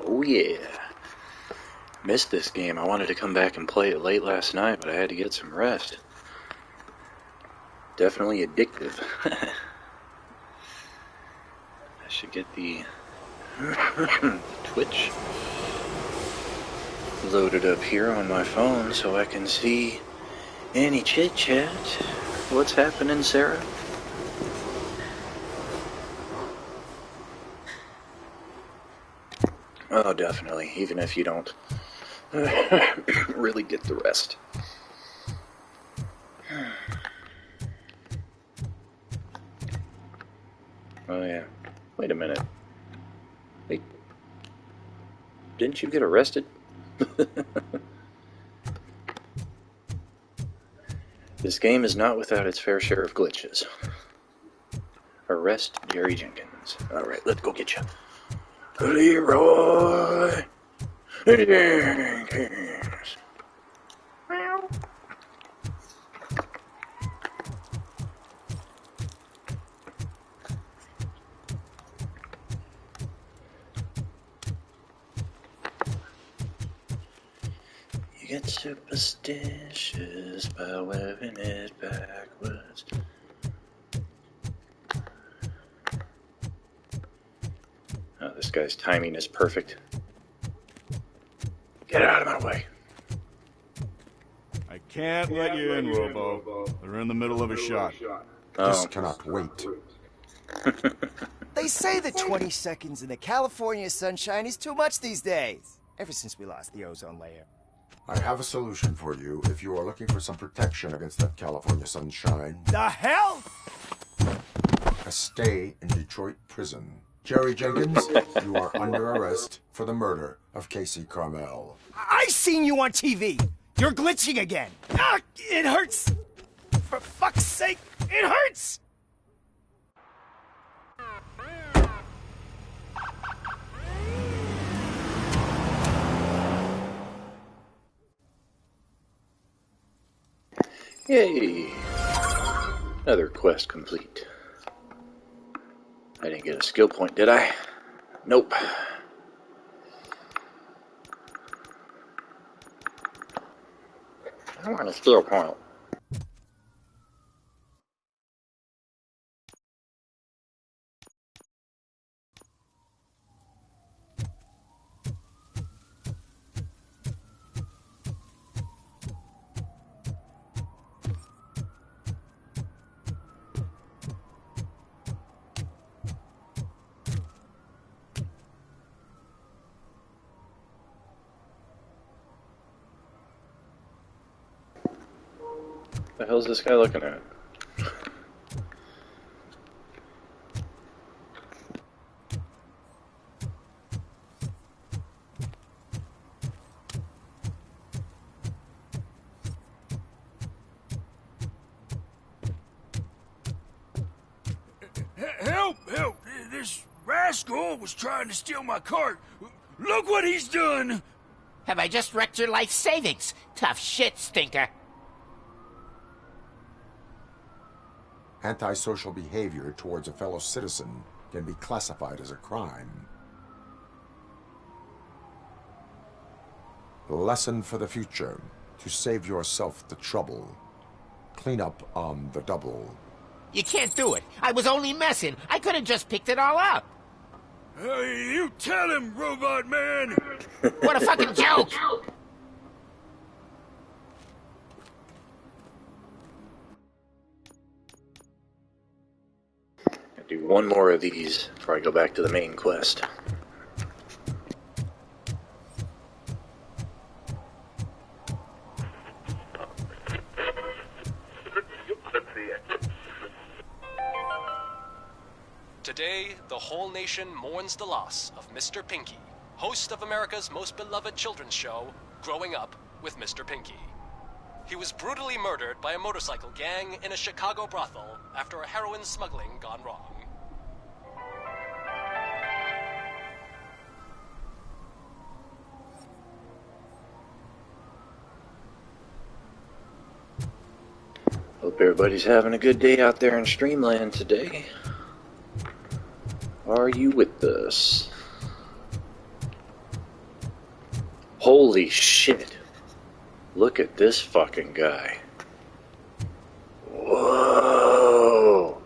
Oh yeah. Missed this game. I wanted to come back and play it late last night, but I had to get some rest. Definitely addictive. I should get the Twitch loaded up here on my phone so I can see any chit chat. What's happening, Sarah? Oh, definitely, even if you don't really get the rest. Oh, yeah. Wait a minute. Wait. Didn't you get arrested? This game is not without its fair share of glitches. Arrest Jerry Jenkins. Alright, let's go get you. Leroy Jenkins. Meow. You get superstitious by wearing it backwards. Oh, this guy's timing is perfect. Get out of my way. I can't let you in, Robo. They're in the middle of a shot. This cannot wait. They say that 20 seconds in the California sunshine is too much these days. Ever since we lost the ozone layer. I have a solution for you if you are looking for some protection against that California sunshine. The hell? A stay in Detroit prison. Jerry Jenkins, you are under arrest for the murder of Casey Carmel. I seen you on TV. You're glitching again. Ah, it hurts. For fuck's sake, it hurts. Yay! Another quest complete. I didn't get a skill point, did I? Nope. I want a skill point. What the hell's this guy looking at? Help! Help! This rascal was trying to steal my cart. Look what he's done! Have I just wrecked your life savings? Tough shit, stinker. Antisocial behavior towards a fellow citizen can be classified as a crime. Lesson for the future. to save yourself the trouble. Clean up on the double. You can't do it. I was only messing. I could have just picked it all up. You tell him, Robot Man! What a fucking joke! I'll do one more of these before I go back to the main quest. Today, the whole nation mourns the loss of Mr. Pinky, host of America's most beloved children's show, Growing Up with Mr. Pinky. He was brutally murdered by a motorcycle gang in a Chicago brothel after a heroin smuggling gone wrong. Hope everybody's having a good day out there in Streamland today. Are you with us? Holy shit. Look at this fucking guy. Whoa.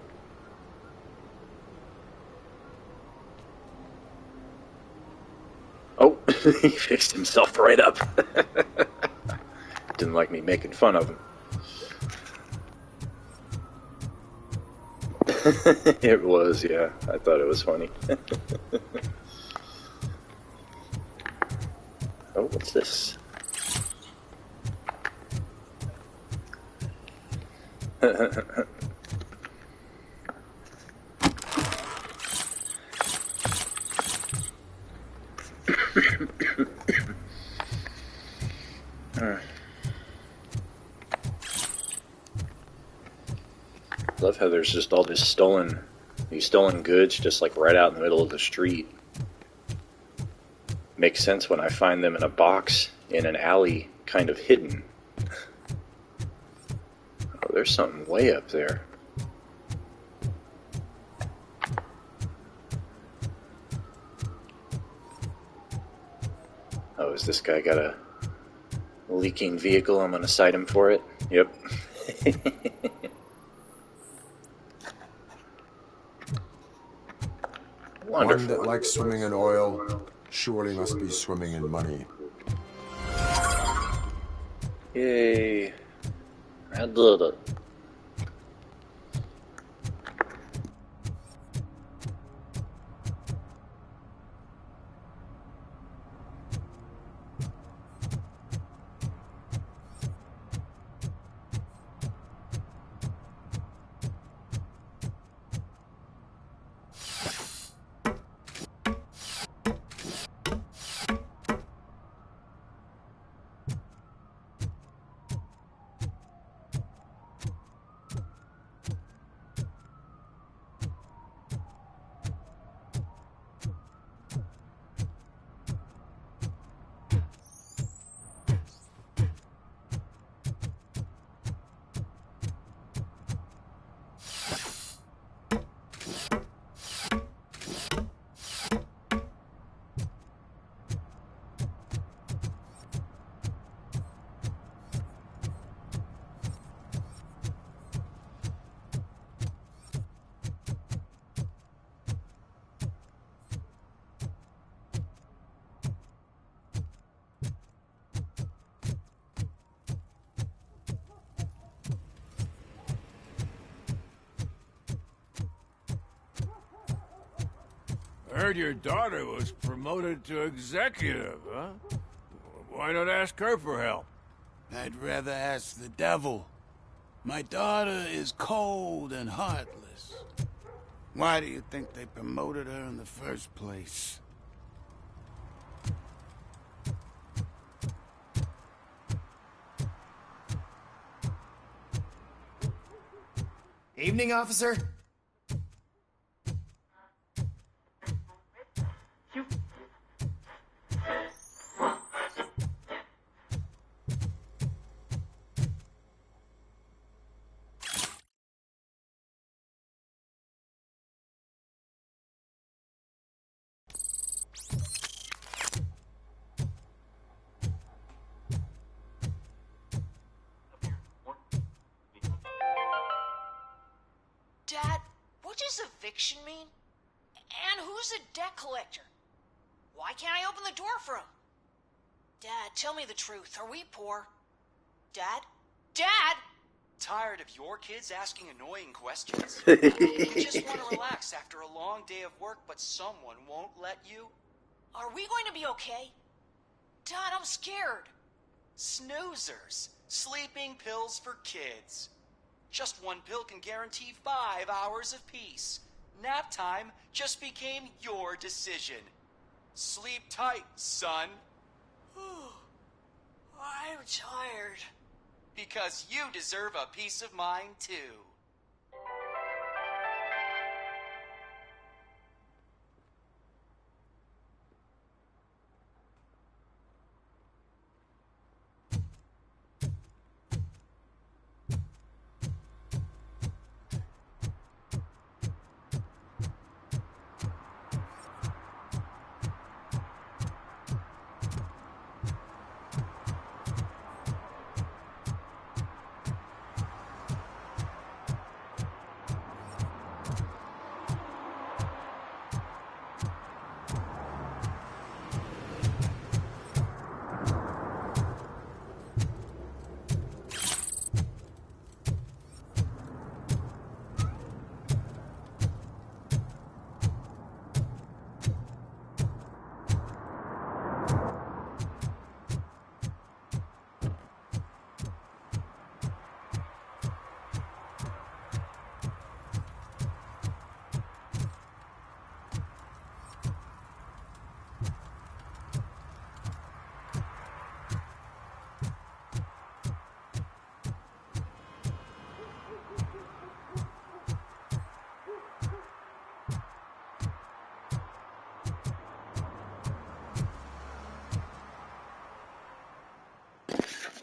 Oh, he fixed himself right up. Didn't like me making fun of him. It was, yeah. I thought it was funny. Oh, what's this? Love how there's just all these stolen goods just like right out in the middle of the street. Makes sense when I find them in a box in an alley, kind of hidden. Oh, there's something way up there. Oh, has this guy got a leaking vehicle? I'm gonna cite him for it. Yep. Wonderful. One that likes swimming in oil surely must be swimming in money. Yay. I did it. I heard your daughter was promoted to executive, huh? Why not ask her for help? I'd rather ask the devil. My daughter is cold and heartless. Why do you think they promoted her in the first place? Evening, officer. eviction mean? And who's a debt collector? Why can't I open the door for him? Dad, tell me the truth. Are we poor? Dad? Dad! Tired of your kids asking annoying questions? You just want to relax after a long day of work, but someone won't let you? Are we going to be okay? Dad, I'm scared. Snoozers. Sleeping pills for kids. Just one pill can guarantee 5 hours of peace. Nap time just became your decision. Sleep tight, son. I'm tired. Because you deserve a peace of mind, too.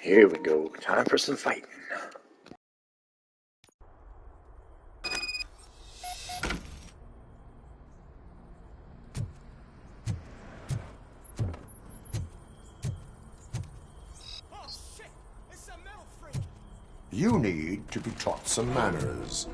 Here we go. Time for some fighting. You need to be taught some manners.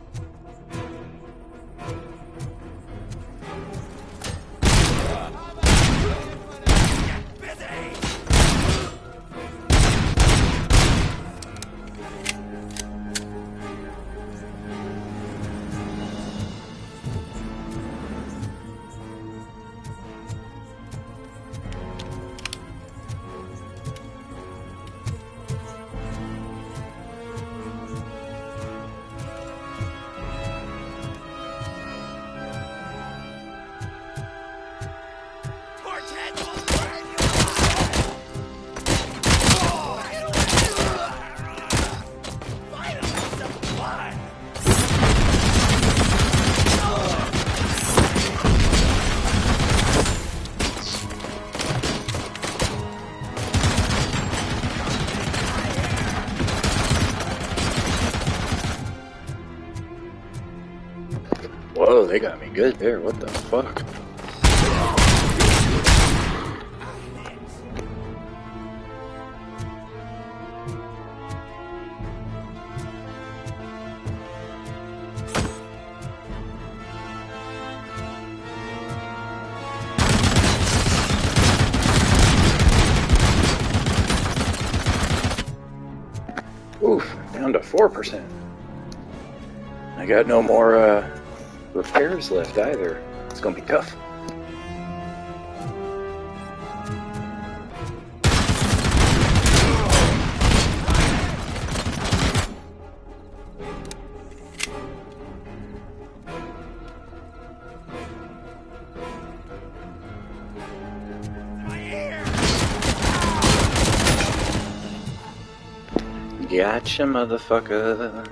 Whoa, they got me good there. What the fuck? Oof, down to 4%. I got no more, repairs left either. It's gonna be tough. Gotcha, motherfucker.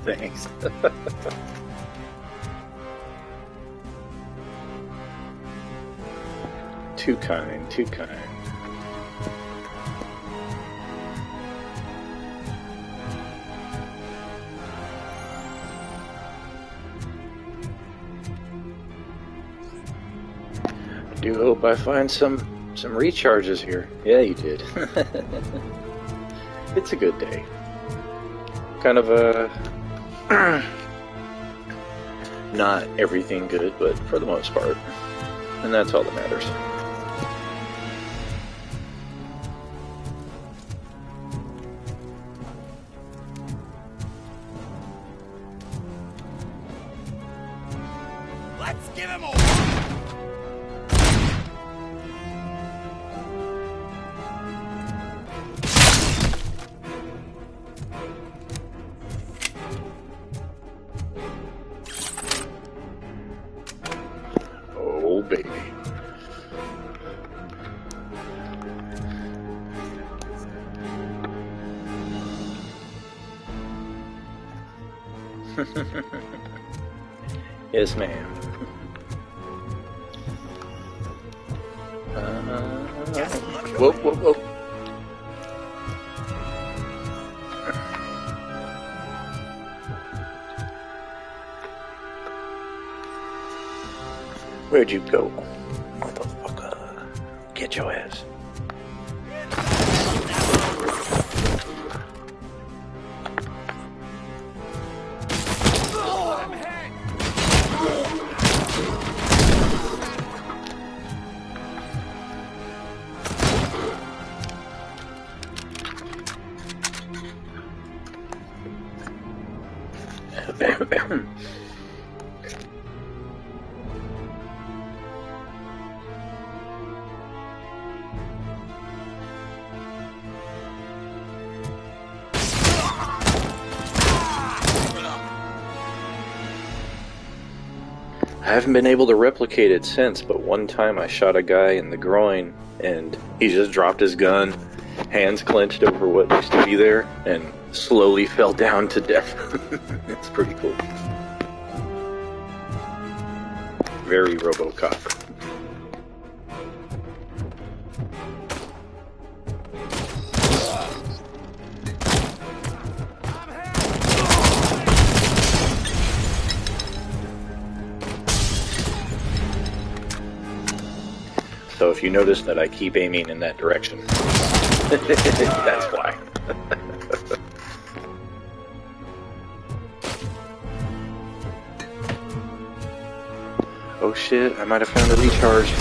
Thanks. Too kind, too kind. do hope I find some recharges here. Yeah, you did. It's a good day. Kind of a... not everything good, but for the most part. And that's all that matters. Let's give him a... Oh, baby. Yes, ma'am. Whoa, whoa, whoa. Where'd you go, motherfucker? Get your ass. I haven't been able to replicate it since, but one time I shot a guy in the groin and he just dropped his gun, hands clenched over what used to be there, and slowly fell down to death. It's pretty cool. Very RoboCop. So if you notice that I keep aiming in that direction, that's why. Oh shit, I might have found a recharge.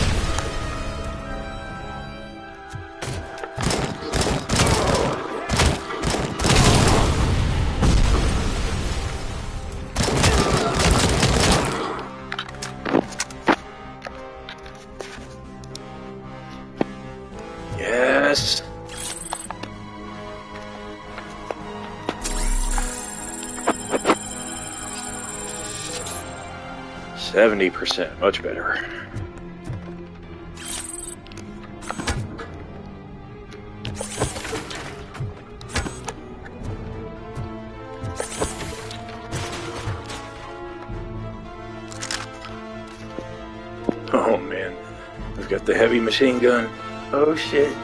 Yes. %, much better. Oh man, we've got the heavy machine gun. Oh shit.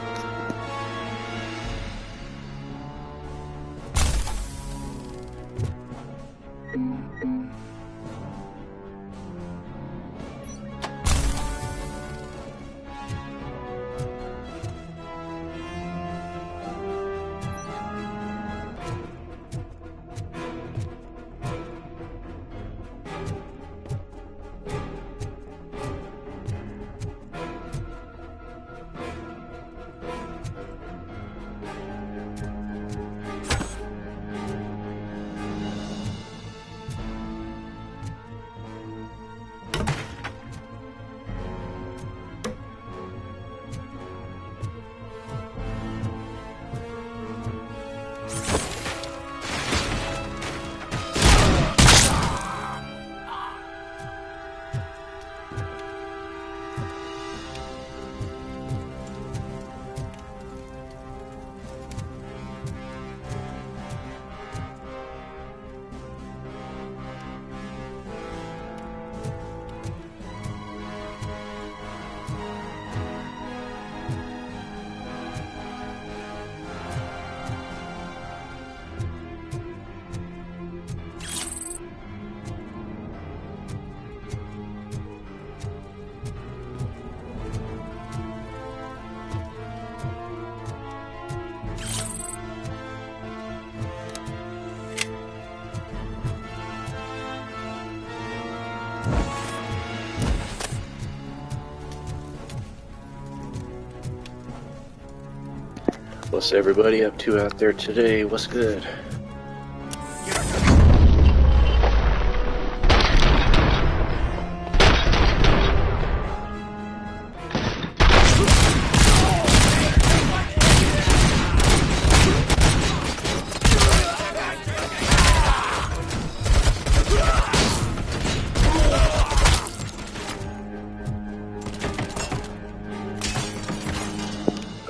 What's everybody up to out there today? What's good?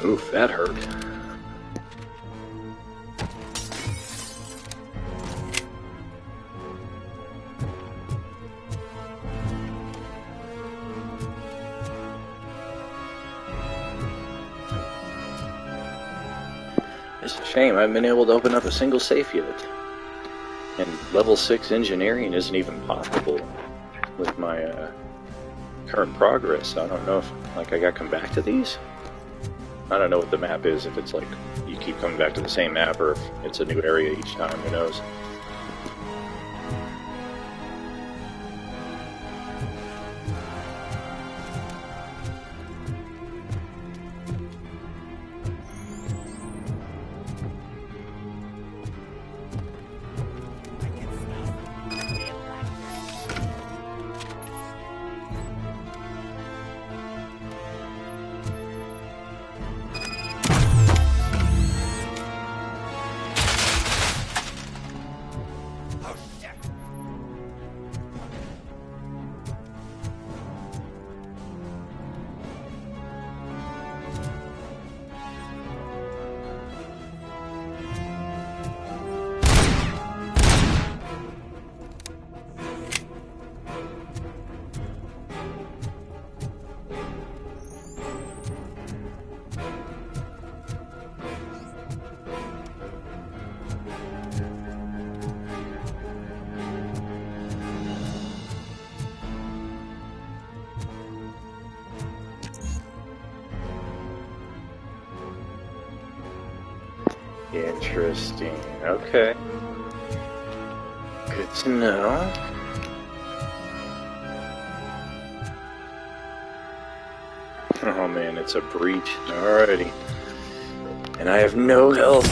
Oof, that hurt. It's a shame I haven't been able to open up a single safe yet. And level 6 engineering isn't even possible with my current progress. I don't know if I gotta come back to these. I don't know what the map is, if it's like you keep coming back to the same map or if it's a new area each time, who knows. Interesting. Okay. Good to know. Oh man, it's a breach. Alrighty. And I have no health.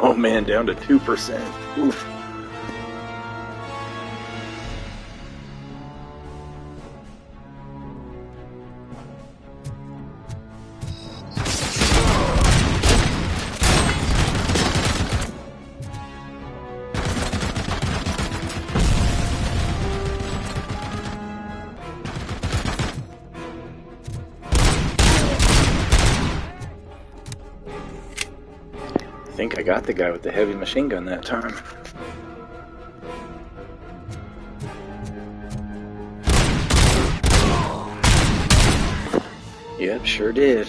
Oh man, down to 2%. Oof. I think I got the guy with the heavy machine gun that time. Yep, sure did.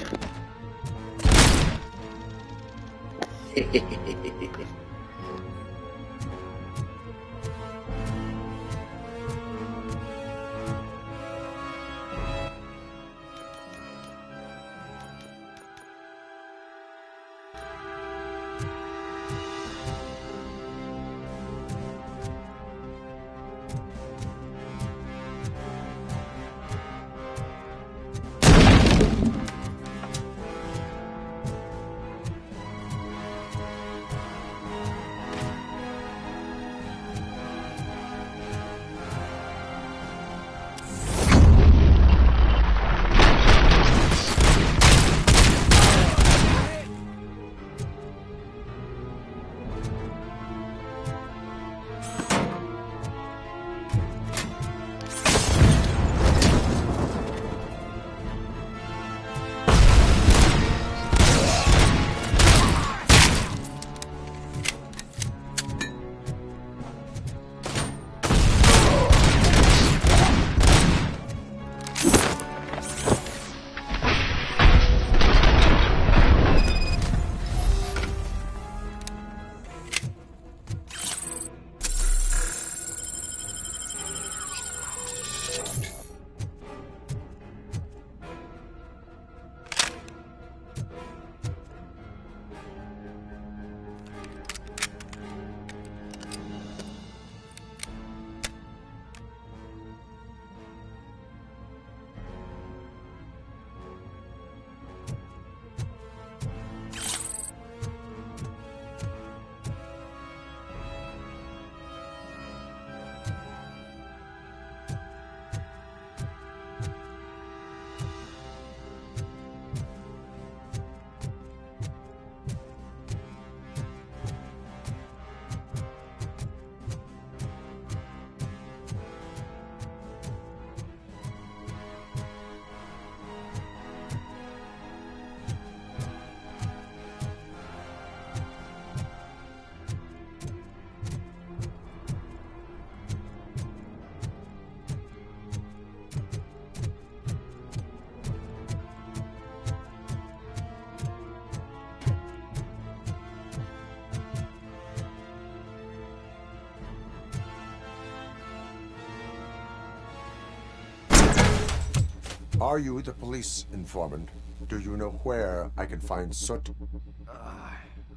Are you the police informant? Do you know where I can find Soot?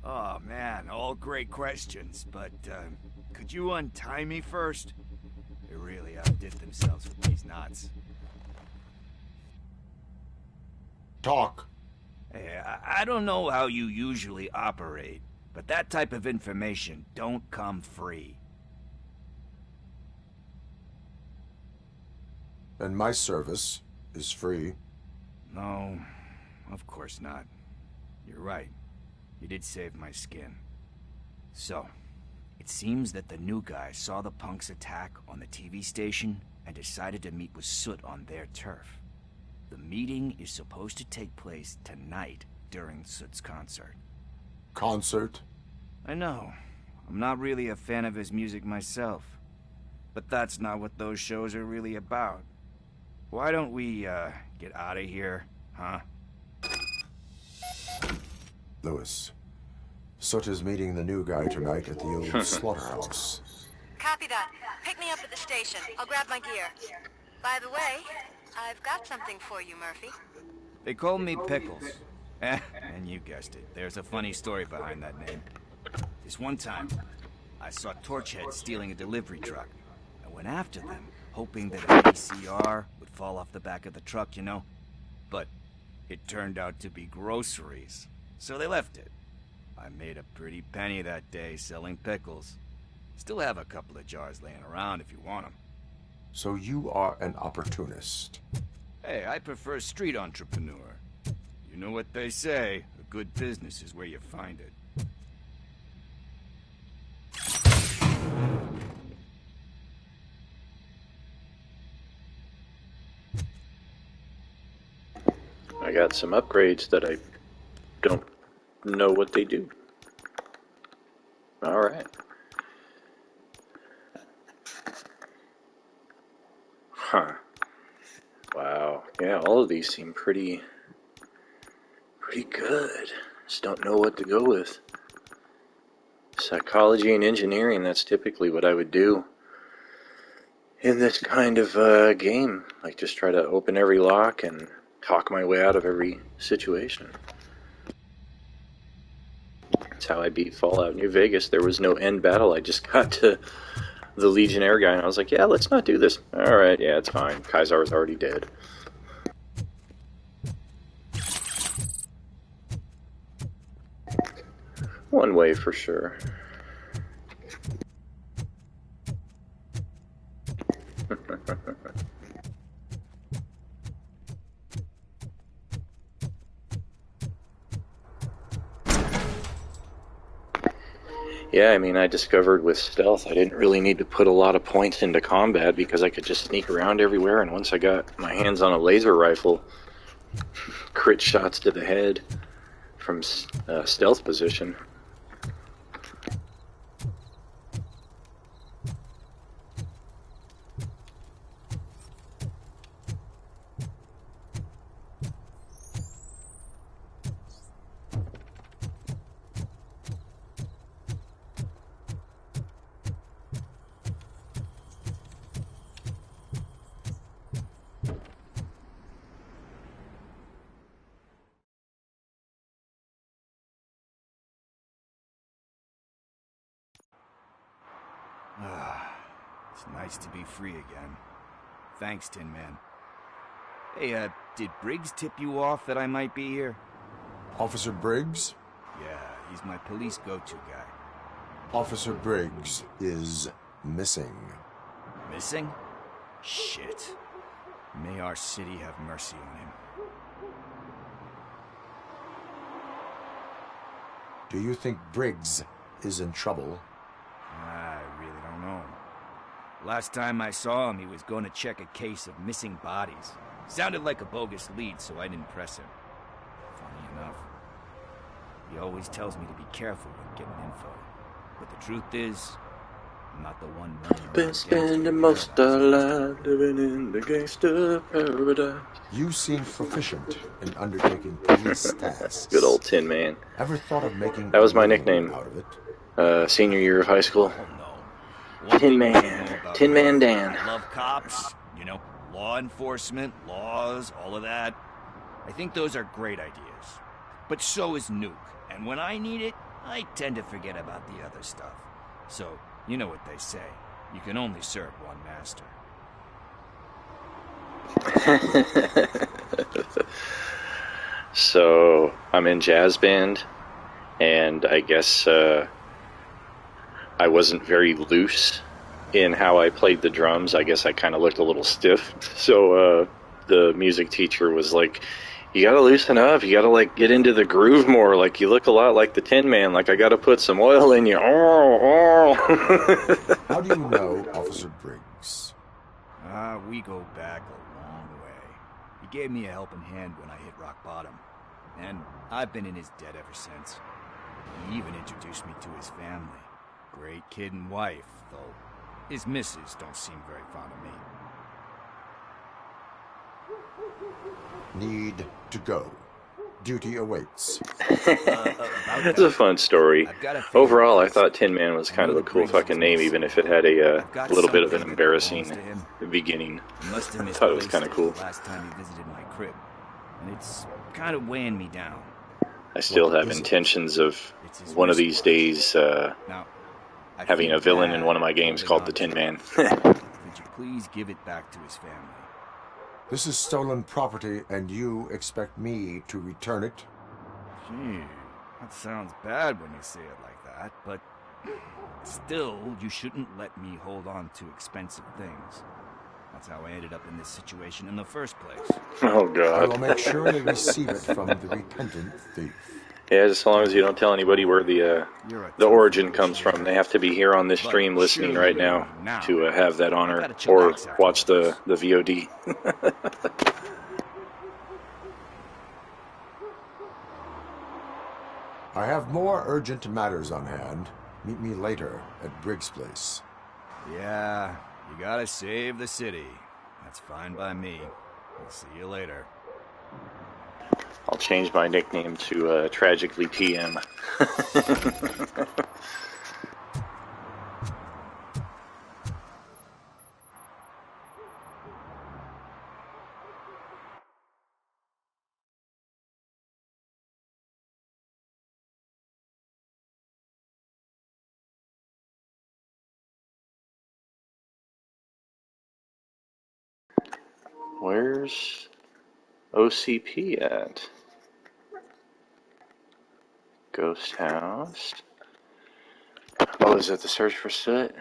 Oh man, all great questions, but could you untie me first? They really outdid themselves with these knots. Talk. Hey, I don't know how you usually operate, but that type of information don't come free. And my service is free. No, of course not. You're right. You did save my skin. So, it seems that the new guy saw the punks attack on the TV station and decided to meet with Soot on their turf. The meeting is supposed to take place tonight during Soot's concert. Concert? I know. I'm not really a fan of his music myself. But that's not what those shows are really about. Why don't we, get out of here, huh? Lewis. Soot is meeting the new guy tonight at the old slaughterhouse. Copy that. Pick me up at the station. I'll grab my gear. By the way, I've got something for you, Murphy. They call me Pickles. And you guessed it. There's a funny story behind that name. This one time, I saw Torchhead stealing a delivery truck. I went after them, hoping that a PCR would fall off the back of the truck, you know? But it turned out to be groceries. So they left it. I made a pretty penny that day selling pickles. Still have a couple of jars laying around if you want them. So you are an opportunist. Hey, I prefer street entrepreneur. You know what they say, a good business is where you find it. I got some upgrades that I don't know what they do. Alright. Huh. Wow. Yeah, all of these seem pretty good. Just don't know what to go with. Psychology and engineering, that's typically what I would do in this kind of game. Like, just try to open every lock and talk my way out of every situation. That's how I beat Fallout New Vegas. There was no end battle. I just got to the Legionnaire guy and I was like, yeah, let's not do this. Alright, yeah, it's fine. Kaisar was already dead. One way for sure. Yeah, I mean, I discovered with stealth I didn't really need to put a lot of points into combat because I could just sneak around everywhere, and once I got my hands on a laser rifle, crit shots to the head from stealth position. It's nice to be free again. Thanks, Tin Man. Hey, did Briggs tip you off that I might be here? Officer Briggs? Yeah, he's my police go-to guy. Officer Briggs is missing. Missing? Shit. May our city have mercy on him. Do you think Briggs is in trouble? I really don't know. Last time I saw him, he was going to check a case of missing bodies. Sounded like a bogus lead, so I didn't press him. Funny enough. He always tells me to be careful when getting info. But the truth is, I'm not the one running Been spending most of life living in the gangster paradise. You seem proficient in undertaking police tasks. Good old Tin Man. Ever thought of making that was my nickname. Out of it? Senior year of high school. Oh, no. Tin Man. Tin Man Dan. I love cops, you know, law enforcement, laws, all of that. I think those are great ideas. But so is Nuke, and when I need it, I tend to forget about the other stuff. So, you know what they say. You can only serve one master. So, I'm in jazz band, and I guess I wasn't very loose in how I played the drums. I guess I kind of looked a little stiff. So the music teacher was like, you gotta loosen up, you gotta like get into the groove more, like you look a lot like the Tin Man, like I gotta put some oil in you. How do you know Officer Briggs? We go back a long way. He gave me a helping hand when I hit rock bottom, and I've been in his debt ever since. He even introduced me to his family. Great kid and wife, though his missus don't seem very fond of me. Need to go. Duty awaits. It's a fun story. Overall, I thought Tin Man was kind of a cool fucking name, even if it had a little bit of an embarrassing beginning. I thought it was kind of cool. Last time he visited my crib, and it's kind of weighing me down. I still have intentions of one of these days having a villain in one of my games called the Tin Man. Could you please give it back to his family? This is stolen property, and you expect me to return it? Gee, that sounds bad when you say it like that, but still, you shouldn't let me hold on to expensive things. That's how I ended up in this situation in the first place. Oh, God. I will make sure they receive it from the repentant thief. Yeah, as long as you don't tell anybody where the origin comes from. They have to be here on this stream listening right now to have that honor, or watch the VOD. I have more urgent matters on hand. Meet me later at Briggs' place. Yeah, you gotta save the city. That's fine by me. I'll see you later. I'll change my nickname to Tragically PM. Where's OCP at? Ghost House. Oh, is it the search for soot?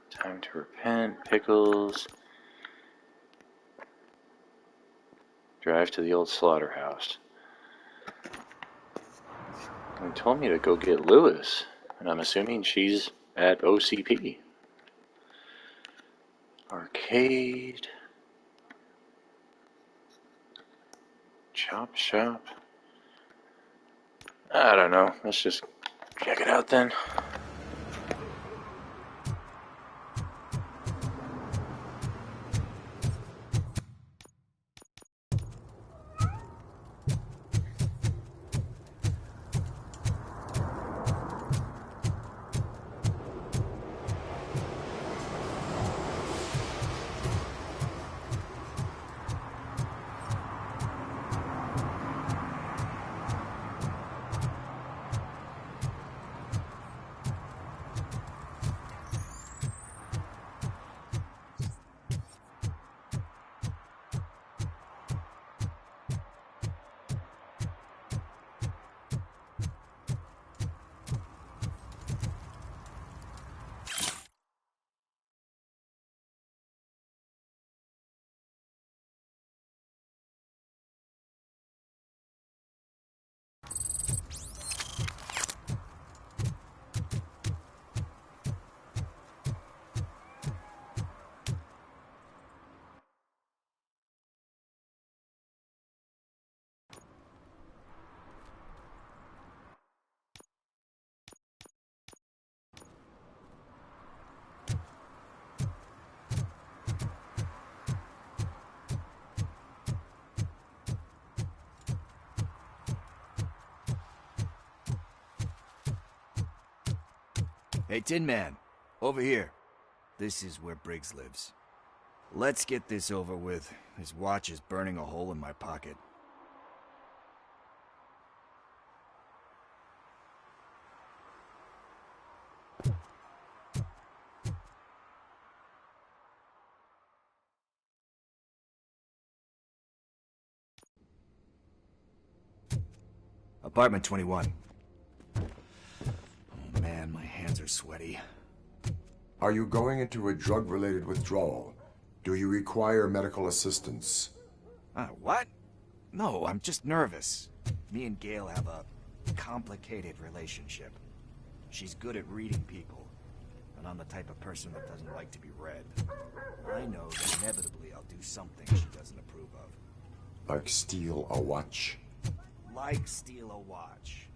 Time to repent. Pickles. Drive to the old slaughterhouse. They told me to go get Lewis, and I'm assuming she's at OCP. Arcade. Chop shop. I don't know. Let's just check it out then. Hey, Tin Man, over here. This is where Briggs lives. Let's get this over with. His watch is burning a hole in my pocket. Apartment 21. Oh man, my hands are sweaty. Are you going into a drug-related withdrawal? Do you require medical assistance? What? No, I'm just nervous. Me and Gail have a complicated relationship. She's good at reading people, and I'm the type of person that doesn't like to be read. I know that inevitably I'll do something she doesn't approve of. Like steal a watch? Like steal a watch.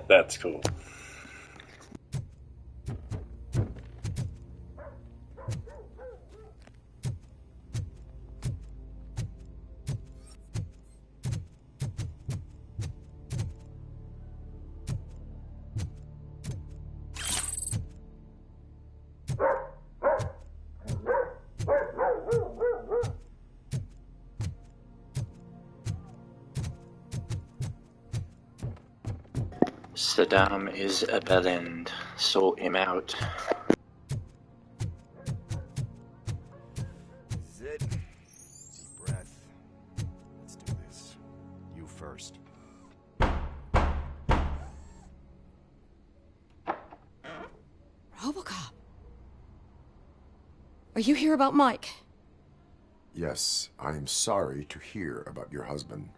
That's cool. Saddam is a bellend, sort him out. This is it. Deep breath. Let's do this. You first. RoboCop. Are you here about Mike? Yes, I am sorry to hear about your husband.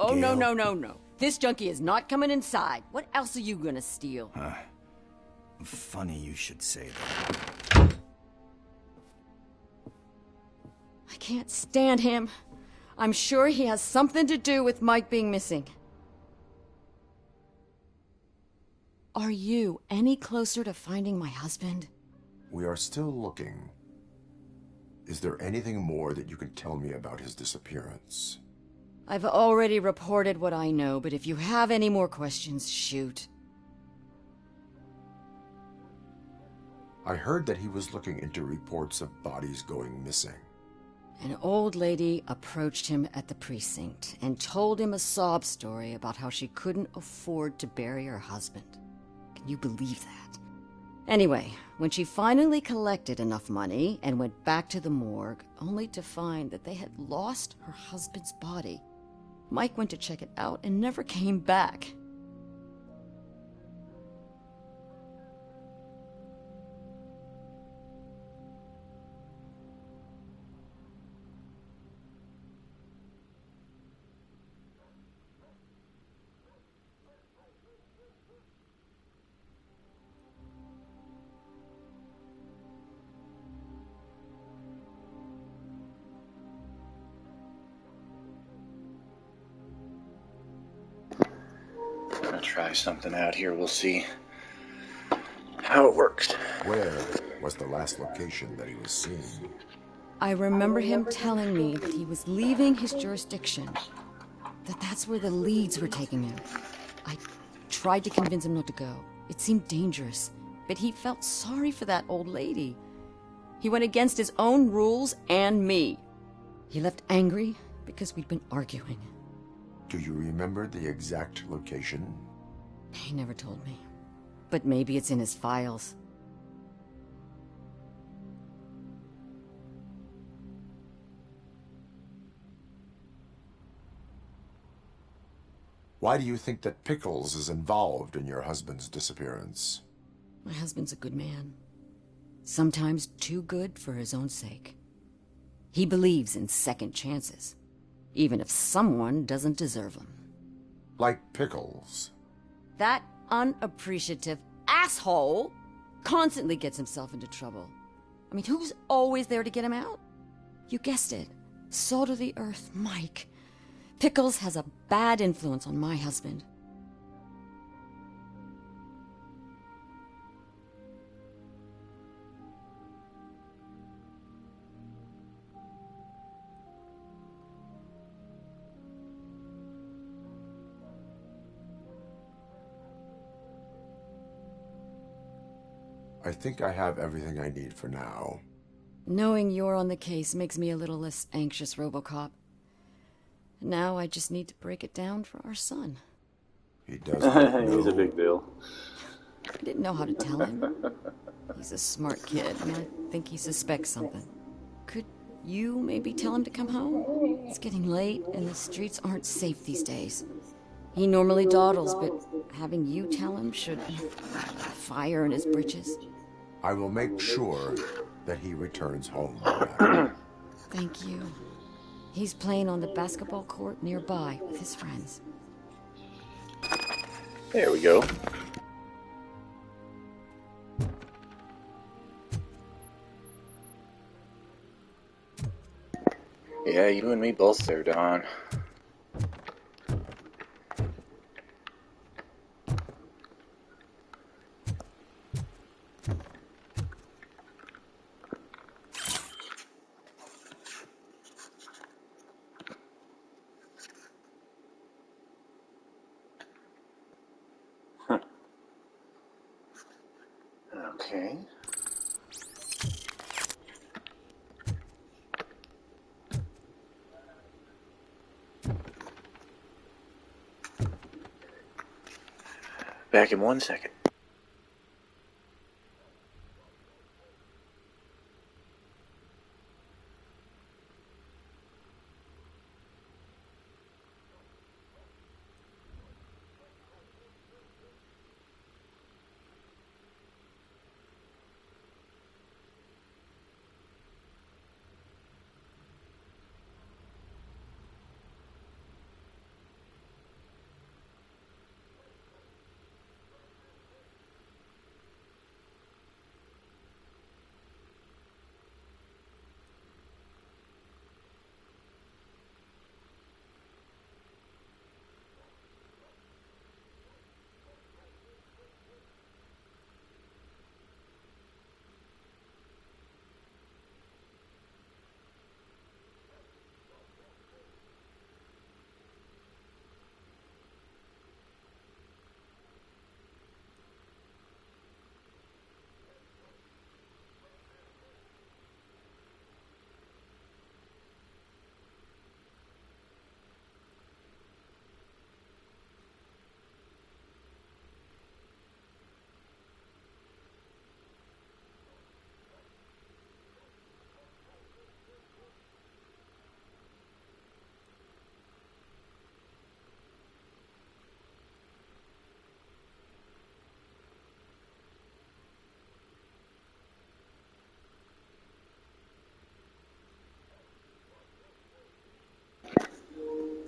Oh, Gail. No. This junkie is not coming inside. What else are you gonna steal? Funny you should say that. I can't stand him. I'm sure he has something to do with Mike being missing. Are you any closer to finding my husband? We are still looking. Is there anything more that you can tell me about his disappearance? I've already reported what I know, but if you have any more questions, shoot. I heard that he was looking into reports of bodies going missing. An old lady approached him at the precinct and told him a sob story about how she couldn't afford to bury her husband. Can you believe that? Anyway, when she finally collected enough money and went back to the morgue, only to find that they had lost her husband's body, Mike went to check it out and never came back. Try something out here. We'll see how it works. Where was the last location that he was seen? I remember him telling me that he was leaving his jurisdiction, that's where the leads were taking him. I tried to convince him not to go. It seemed dangerous, but he felt sorry for that old lady. He went against his own rules and me. He left angry because we'd been arguing. Do you remember the exact location? He never told me. But maybe it's in his files. Why do you think that Pickles is involved in your husband's disappearance? My husband's a good man. Sometimes too good for his own sake. He believes in second chances, even if someone doesn't deserve them. Like Pickles. That unappreciative asshole constantly gets himself into trouble. I mean, who's always there to get him out? You guessed it. Salt of the earth, Mike. Pickles has a bad influence on my husband. I think I have everything I need for now. Knowing you're on the case makes me a little less anxious, RoboCop. Now I just need to break it down for our son. He doesn't He's a big deal. I didn't know how to tell him. He's a smart kid, and I think he suspects something. Could you maybe tell him to come home? It's getting late, and the streets aren't safe these days. He normally dawdles, but having you tell him should fire in his britches. I will make sure that he returns home. Thank you. He's playing on the basketball court nearby with his friends. There we go. Yeah, you and me both there, Don. Okay. Back in 1 second.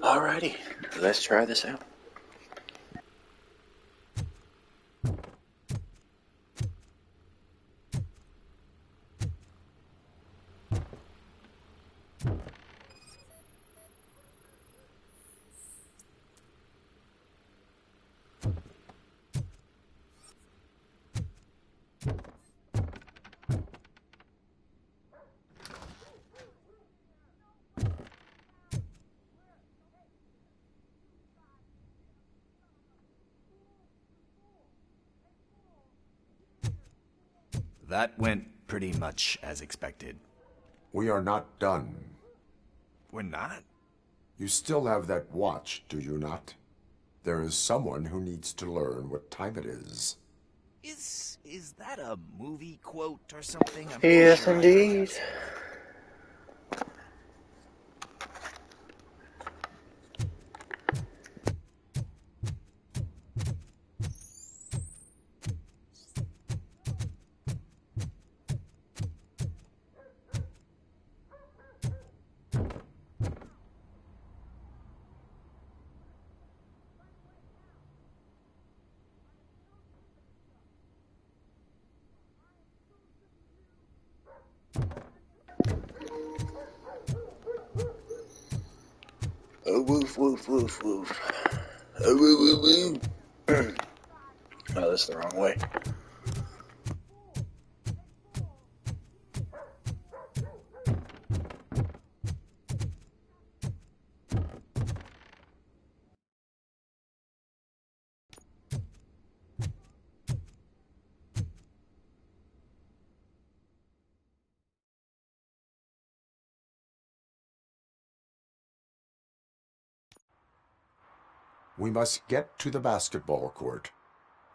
Alrighty, let's try this out. That went pretty much as expected. We are not done. We're not? You still have that watch, do you not? There is someone who needs to learn what time it is. Is that a movie quote or something? Yes, indeed. Oh, woof, woof, woof, woof. Oh, woo, woo, woo. Oh, that's the wrong way. We must get to the basketball court.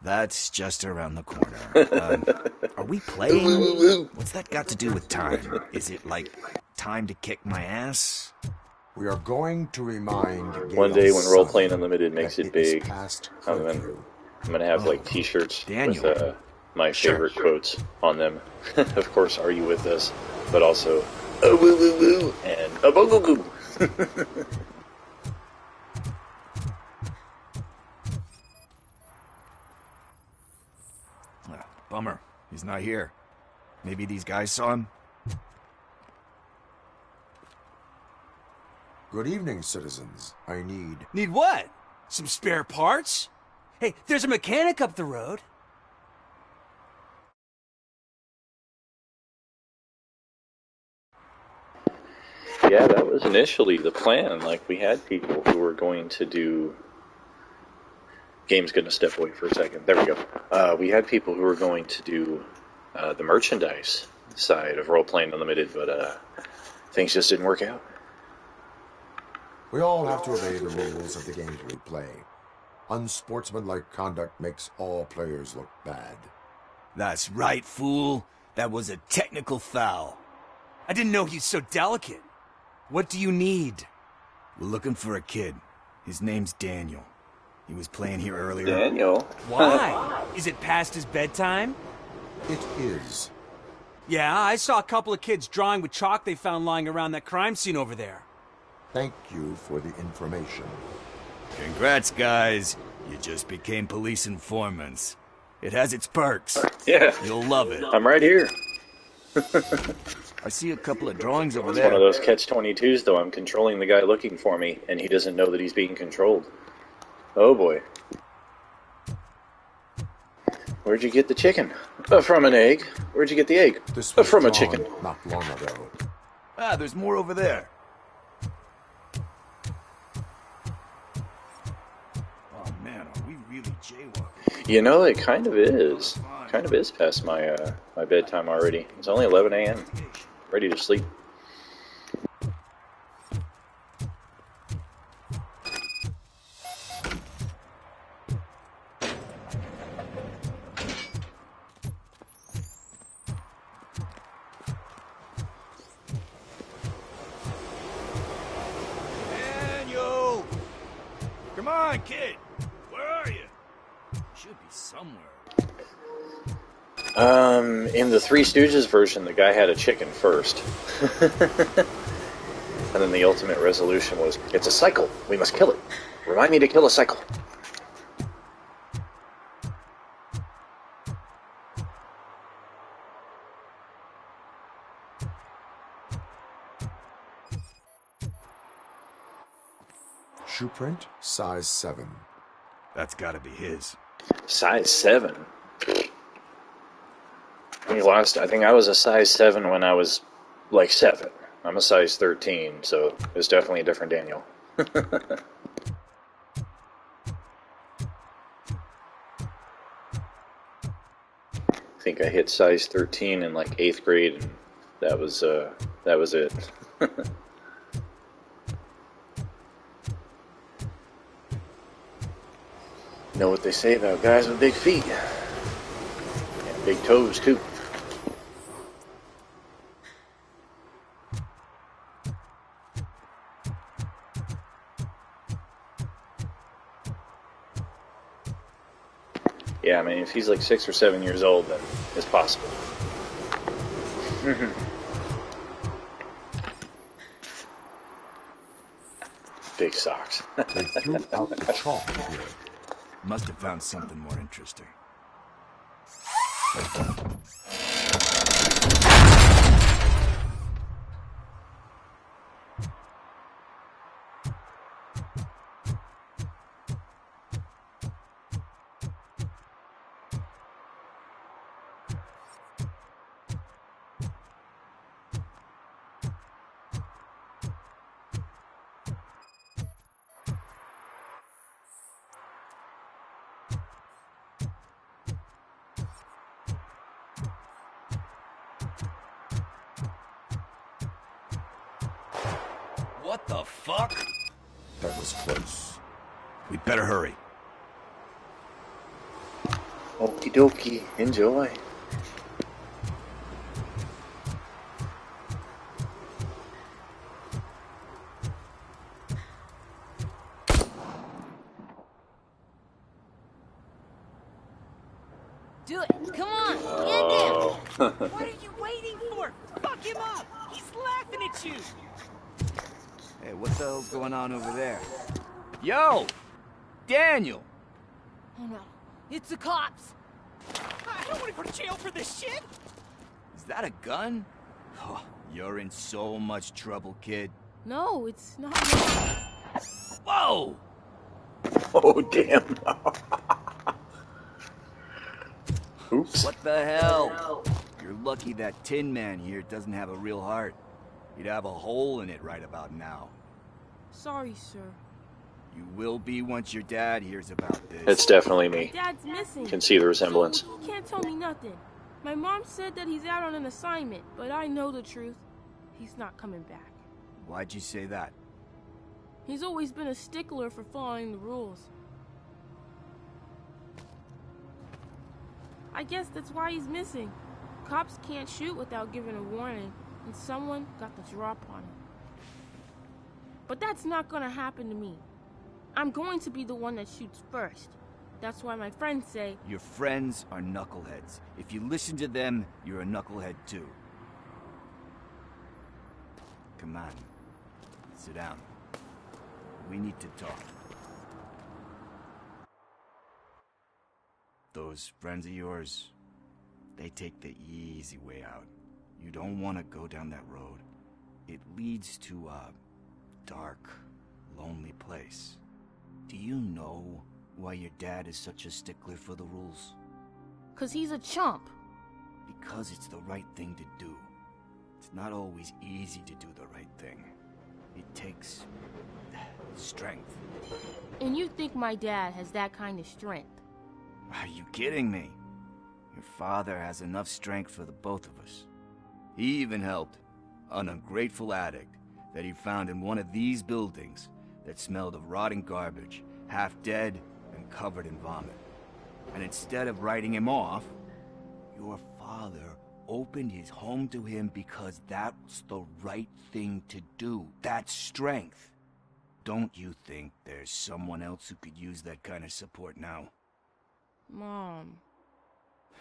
That's just around the corner. Are we playing? What's that got to do with time? Is it like time to kick my ass? We are going to remind one day when Gale's Role son Playing Unlimited makes that it big, past I'm curfew. gonna have like T-shirts Daniel. with my favorite quotes on them. Of course, "Are you with us?" But also, "Oh woo woo woo" and "Oh boo boo boo." Bummer. He's not here. Maybe these guys saw him? Good evening, citizens. I need... Need what? Some spare parts? Hey, there's a mechanic up the road. Yeah, that was initially the plan. Like, we had people who were going to do... Game's gonna step away for a second. There we go. We had people who were going to do the merchandise side of Role Playing Unlimited, but things just didn't work out. We all have to obey the rules of the games we play. Unsportsmanlike conduct makes all players look bad. That's right, fool. That was a technical foul. I didn't know he's so delicate. What do you need? We're looking for a kid. His name's Daniel. He was playing here earlier. Daniel? Why? Is it past his bedtime? It is. Yeah, I saw a couple of kids drawing with chalk they found lying around that crime scene over there. Thank you for the information. Congrats, guys. You just became police informants. It has its perks. Yeah. You'll love it. I'm right here. I see a couple of drawings over It's there. one of those catch-22s, though. I'm controlling the guy looking for me, and he doesn't know that he's being controlled. Oh, boy. Where'd you get the chicken? From an egg. Where'd you get the egg? This was From a drawn chicken. not long ago. Ah, there's more over there. Oh, man, are we really jaywalking? You know, it kind of is. Kind of is past my my bedtime already. It's only 11 a.m. Ready to sleep. Daniel! Come on, kid. Where are you? Should be somewhere. In the Three Stooges version, the guy had a chicken first. And then the ultimate resolution was, it's a cycle. We must kill it. Remind me to kill a cycle. Shoe print, size 7. That's gotta be his. Size 7? I think I was a size 7 when I was, like, 7. I'm a size 13, so it's definitely a different Daniel. I think I hit size 13 in, like, 8th grade, and that was it. Know what they say about guys with big feet. And big toes, too. Yeah, I mean, if he's like 6 or 7 years old, then it's possible. Big socks. They threw out the chalk here. Must have found something more interesting. fuck? That was close. We better hurry. Okie dokie. Enjoy. Do it. Come on. Oh. What are you waiting for? Fuck him up. He's laughing at you. Hey, what the hell's going on over there? Yo! Daniel! Oh no. It's the cops. I don't want to go to jail for this shit. Is that a gun? Oh, you're in so much trouble, kid. No, it's not. Whoa! Oh, damn. Oops. What the hell? You're lucky that Tin Man here doesn't have a real heart. He'd have a hole in it right about now. Sorry, sir. You will be once your dad hears about this. It's definitely me. Dad's missing. Can see the resemblance. So he can't tell me nothing. My mom said that he's out on an assignment, but I know the truth. He's not coming back. Why'd you say that? He's always been a stickler for following the rules. I guess that's why he's missing. Cops can't shoot without giving a warning, and someone got the drop on him. But that's not gonna happen to me. I'm going to be the one that shoots first. That's why my friends say... Your friends are knuckleheads. If you listen to them, you're a knucklehead too. Come on. Sit down. We need to talk. Those friends of yours, they take the easy way out. You don't want to go down that road. It leads to a dark, lonely place. Do you know why your dad is such a stickler for the rules? 'Cause he's a chump. Because it's the right thing to do. It's not always easy to do the right thing. It takes strength. And you think my dad has that kind of strength? Are you kidding me? Your father has enough strength for the both of us. He even helped an ungrateful addict that he found in one of these buildings that smelled of rotting garbage, half dead and covered in vomit. And instead of writing him off, your father opened his home to him because that's the right thing to do. That's strength. Don't you think there's someone else who could use that kind of support now? Mom.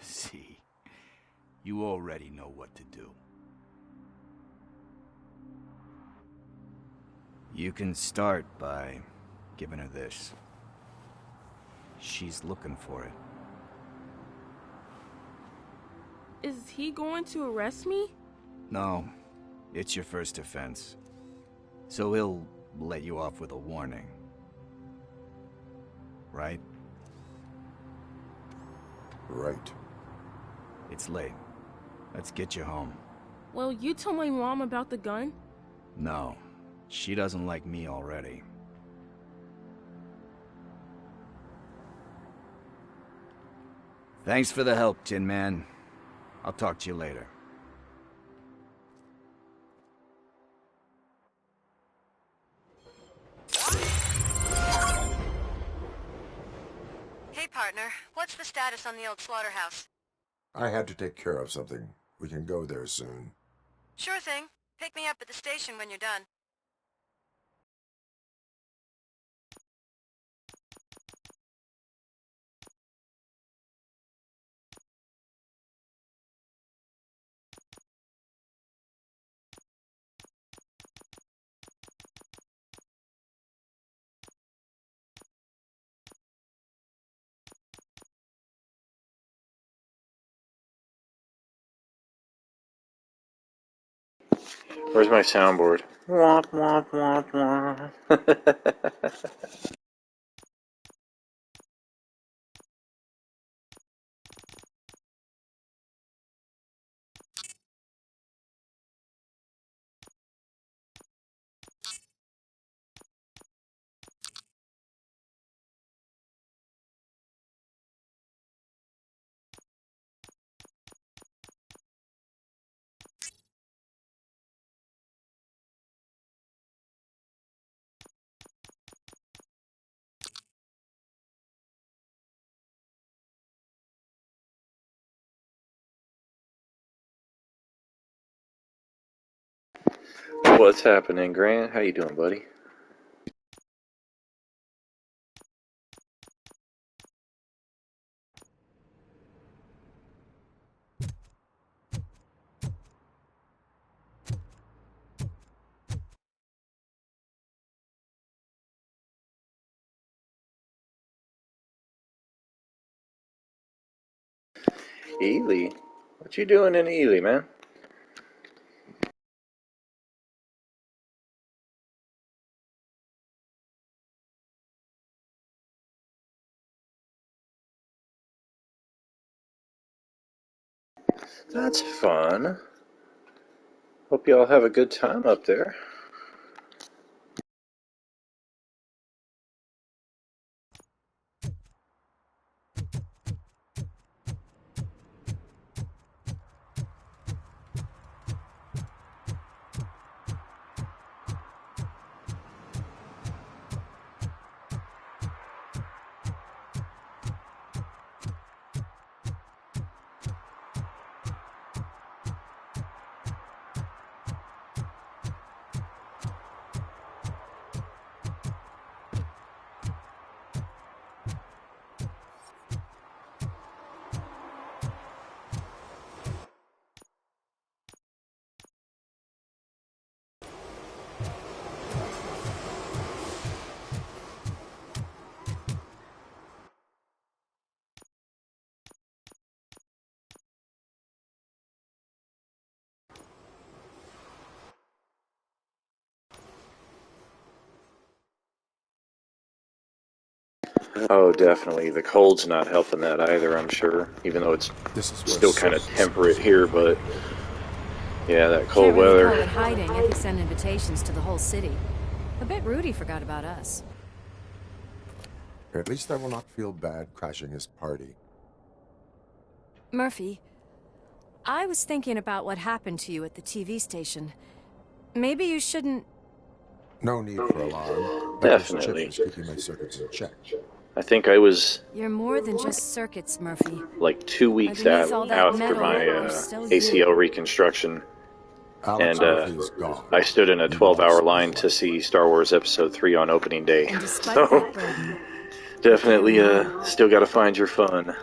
See, you already know what to do. You can start by giving her this. She's looking for it. Is he going to arrest me? No, it's your first offense. So he'll let you off with a warning. Right? Right. It's late. Let's get you home. Well, you told my mom about the gun? No, she doesn't like me already. Thanks for the help, Tin Man. I'll talk to you later. Hey, partner. What's the status on the old slaughterhouse? I had to take care of something. We can go there soon. Sure thing. Pick me up at the station when you're done. Where's my soundboard? Womp, womp, womp, womp. What's happening, Grant? How you doing, buddy? Ely? What you doing in Ely, man? That's fun. Hope you all have a good time up there. Oh, definitely. The cold's not helping that either, I'm sure. Even though it's still kind of temperate here, but yeah, that cold Can't really weather. call it hiding if you send invitations to the whole city. I bet Rudy forgot about us. At least I will not feel bad crashing his party. Murphy, I was thinking about what happened to you at the TV station. Maybe you shouldn't... No need for alarm. Definitely. Chip is keeping my circuits in check. I think I was You're more than just circuits, Murphy. like 2 weeks Underneath out all that after metal, my you're still ACL you. reconstruction. Alex Murphy is gone. I stood in a 12-hour line to see Star Wars Episode 3 on opening day. And despite So, that burden, definitely still gotta find your fun.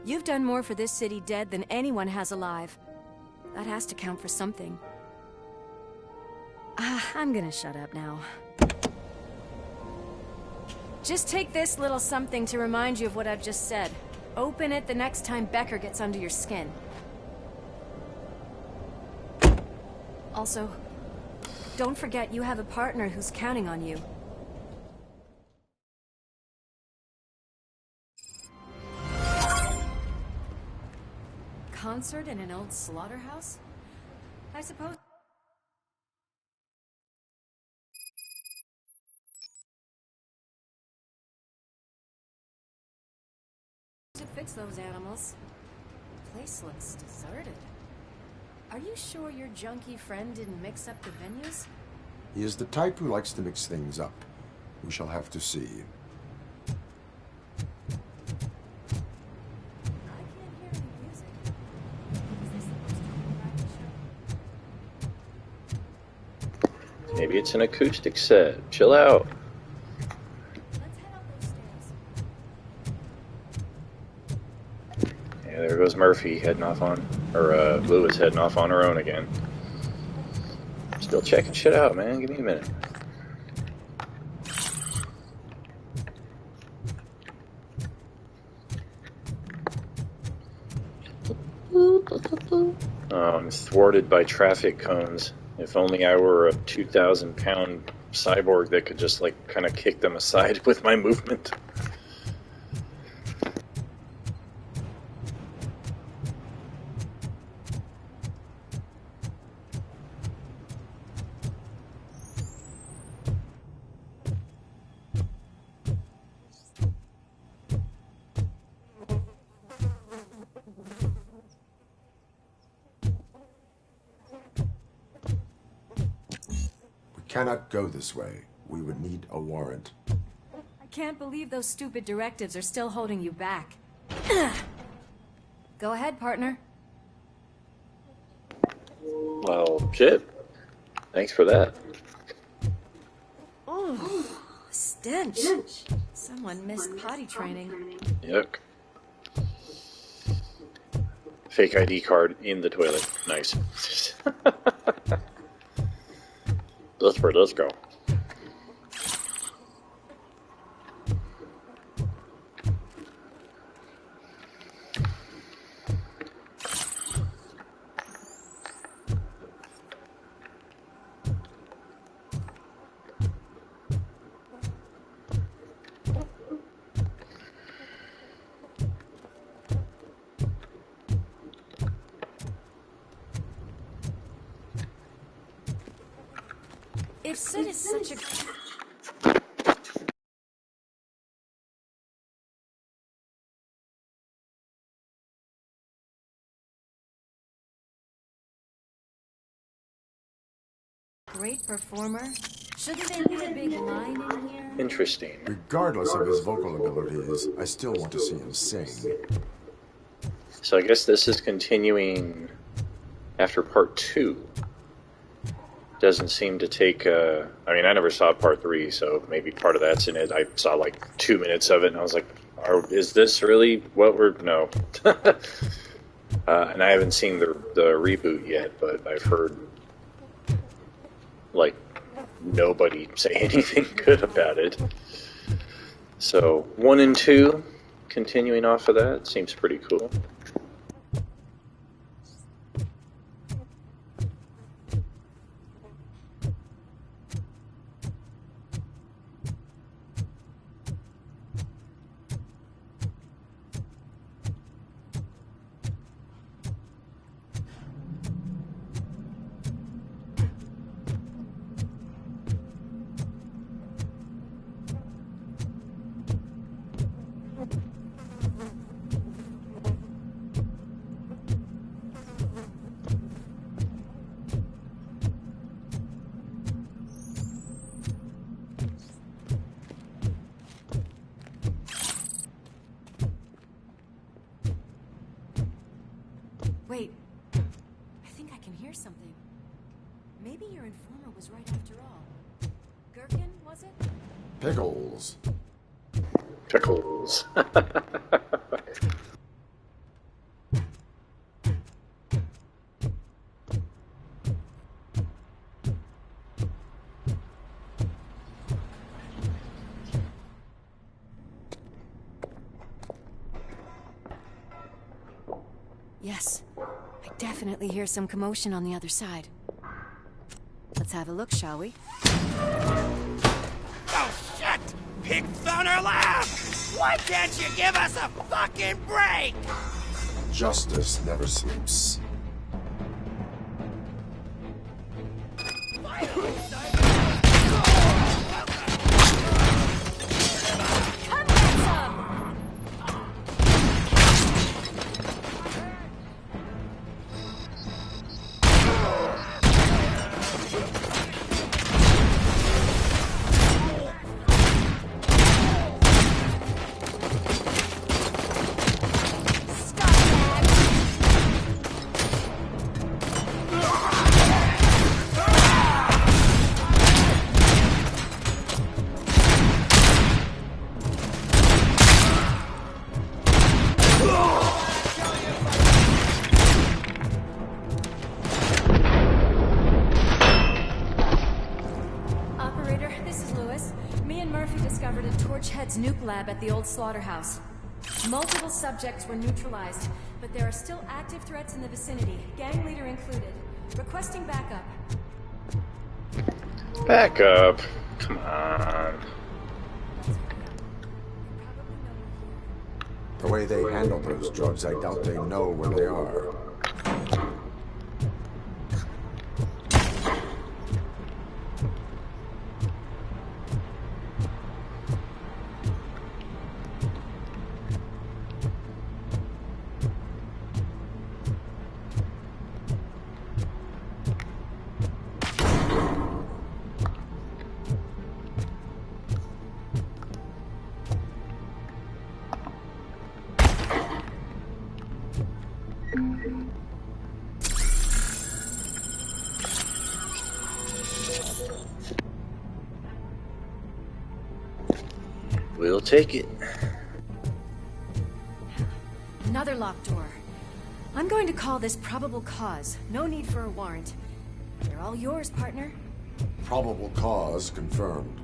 you've done more for this city dead than anyone has alive. That has to count for something. I'm gonna shut up now. Just take this little something to remind you of what I've just said. Open it the next time Becker gets under your skin. Also, don't forget you have a partner who's counting on you. Concert in an old slaughterhouse? I suppose... to fix those animals. The place looks deserted. Are you sure your junkie friend didn't mix up the venues? He is the type who likes to mix things up. We shall have to see. Maybe it's an acoustic set. Chill out. Yeah, there goes Murphy heading off on, or Lewis heading off on her own again. Still checking shit out, man. Give me a minute. I'm thwarted by traffic cones. If only I were a 2,000-pound cyborg that could just, like, kind of kick them aside with my movement. Cannot go this way. We would need a warrant. I can't believe those stupid directives are still holding you back. Go ahead, partner. Well, shit. Thanks for that. Oh, stench. Someone missed potty training. Yuck. Fake ID card in the toilet. Nice. That's where this go. If Sid is such a... great performer, shouldn't there be a big line in here? Interesting. Regardless of his vocal abilities, I still want to see him sing. So I guess this is continuing after part 2. Doesn't seem to take, I mean, I never saw part 3, so maybe part of that's in it. I saw like 2 minutes of it, and I was like, is this really what we're... No. And I haven't seen the reboot yet, but I've heard, like, nobody say anything good about it. So, 1 and 2, continuing off of that, seems pretty cool. Wait, I think I can hear something. Maybe your informer was right after all. Gherkin, was it? Pickles. Pickles. Yes, I definitely hear some commotion on the other side. Let's have a look, shall we? Oh, shit! Pig's on our lap! Why can't you give us a fucking break? Justice never sleeps. Nuke lab at the old slaughterhouse. Multiple subjects were neutralized, but there are still active threats in the vicinity, gang leader included. Requesting backup. Backup? Come on. The way they handle those drugs, I doubt they know where they are. We'll take it. Another locked door. I'm going to call this probable cause. No need for a warrant. They're all yours, partner. Probable cause confirmed.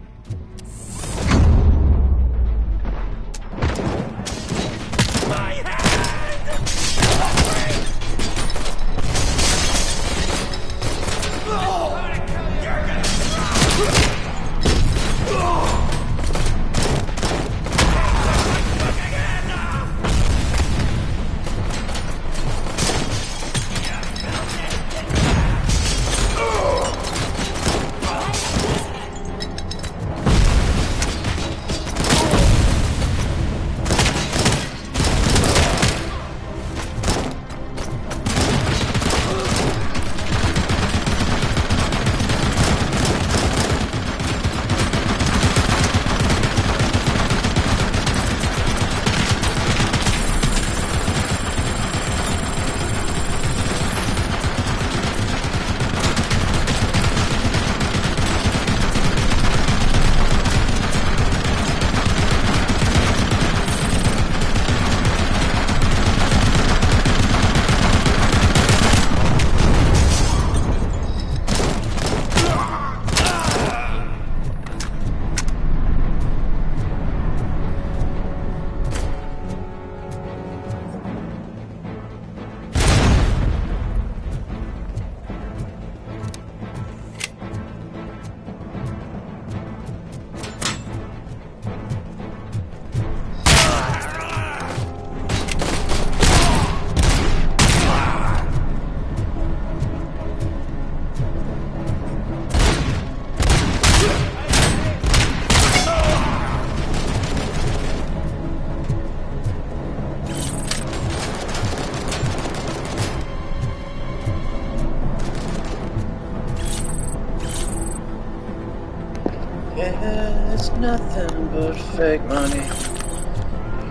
Yeah, it's nothing but fake money.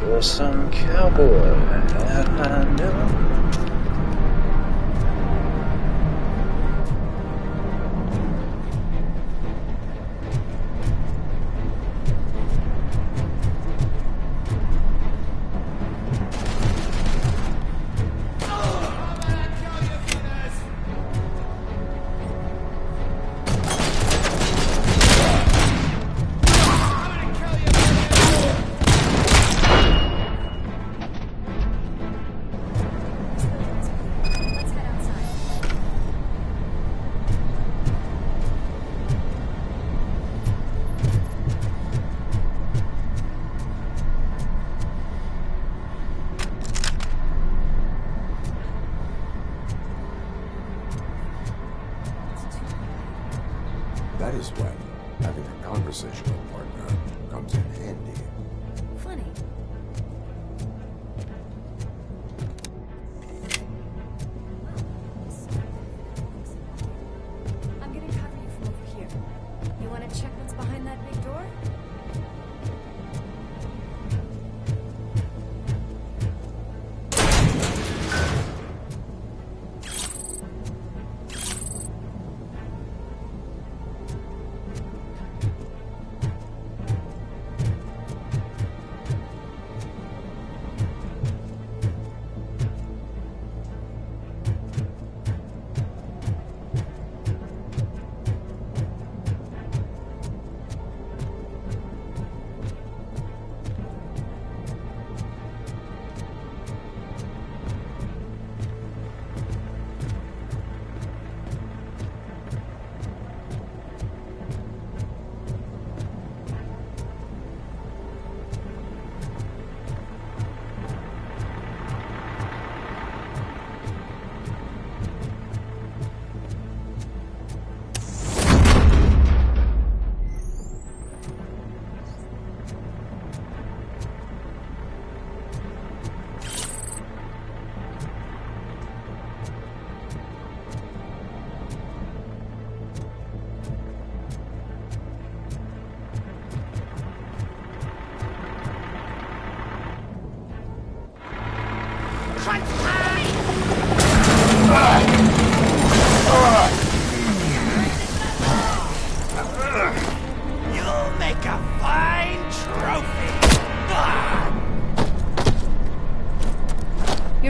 You're some cowboy that I know. That is when having a conversational partner comes in handy. Funny. I'm gonna cover you from over here. You wanna check what's behind that big door?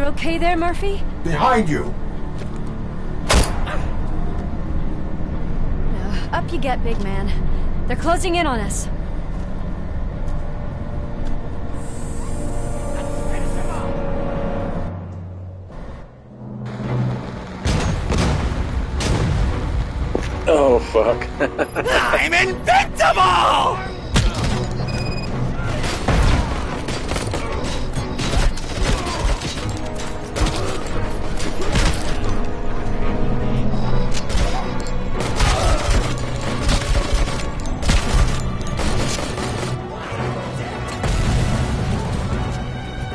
You okay there, Murphy? Behind you! Up you get, big man. They're closing in on us. Oh, fuck. I'm invincible!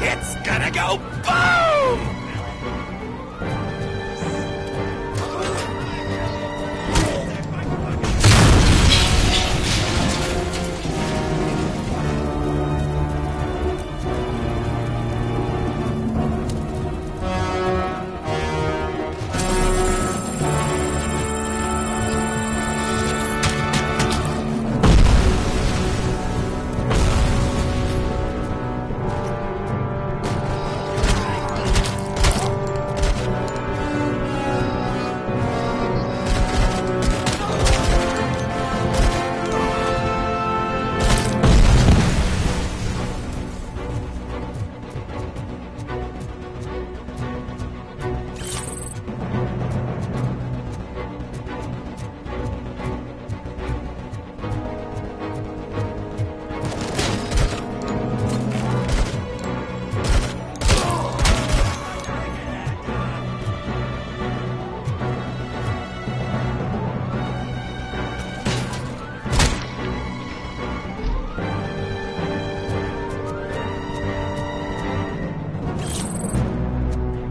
It's gonna go boom!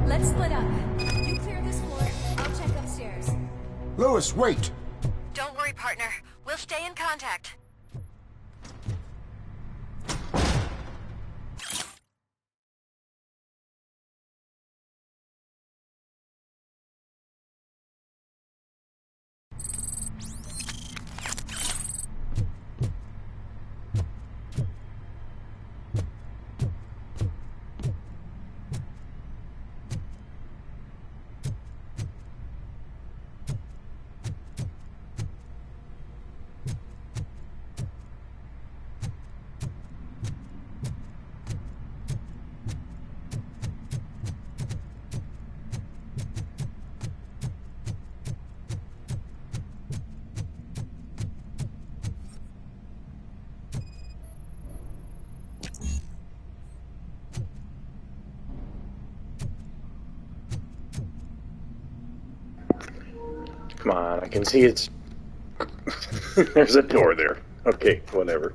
Let's split up. You clear this floor, I'll check upstairs. Lewis, wait! Don't worry, partner. We'll stay in contact. Come on, I can see it's... There's a door there. Okay, whatever.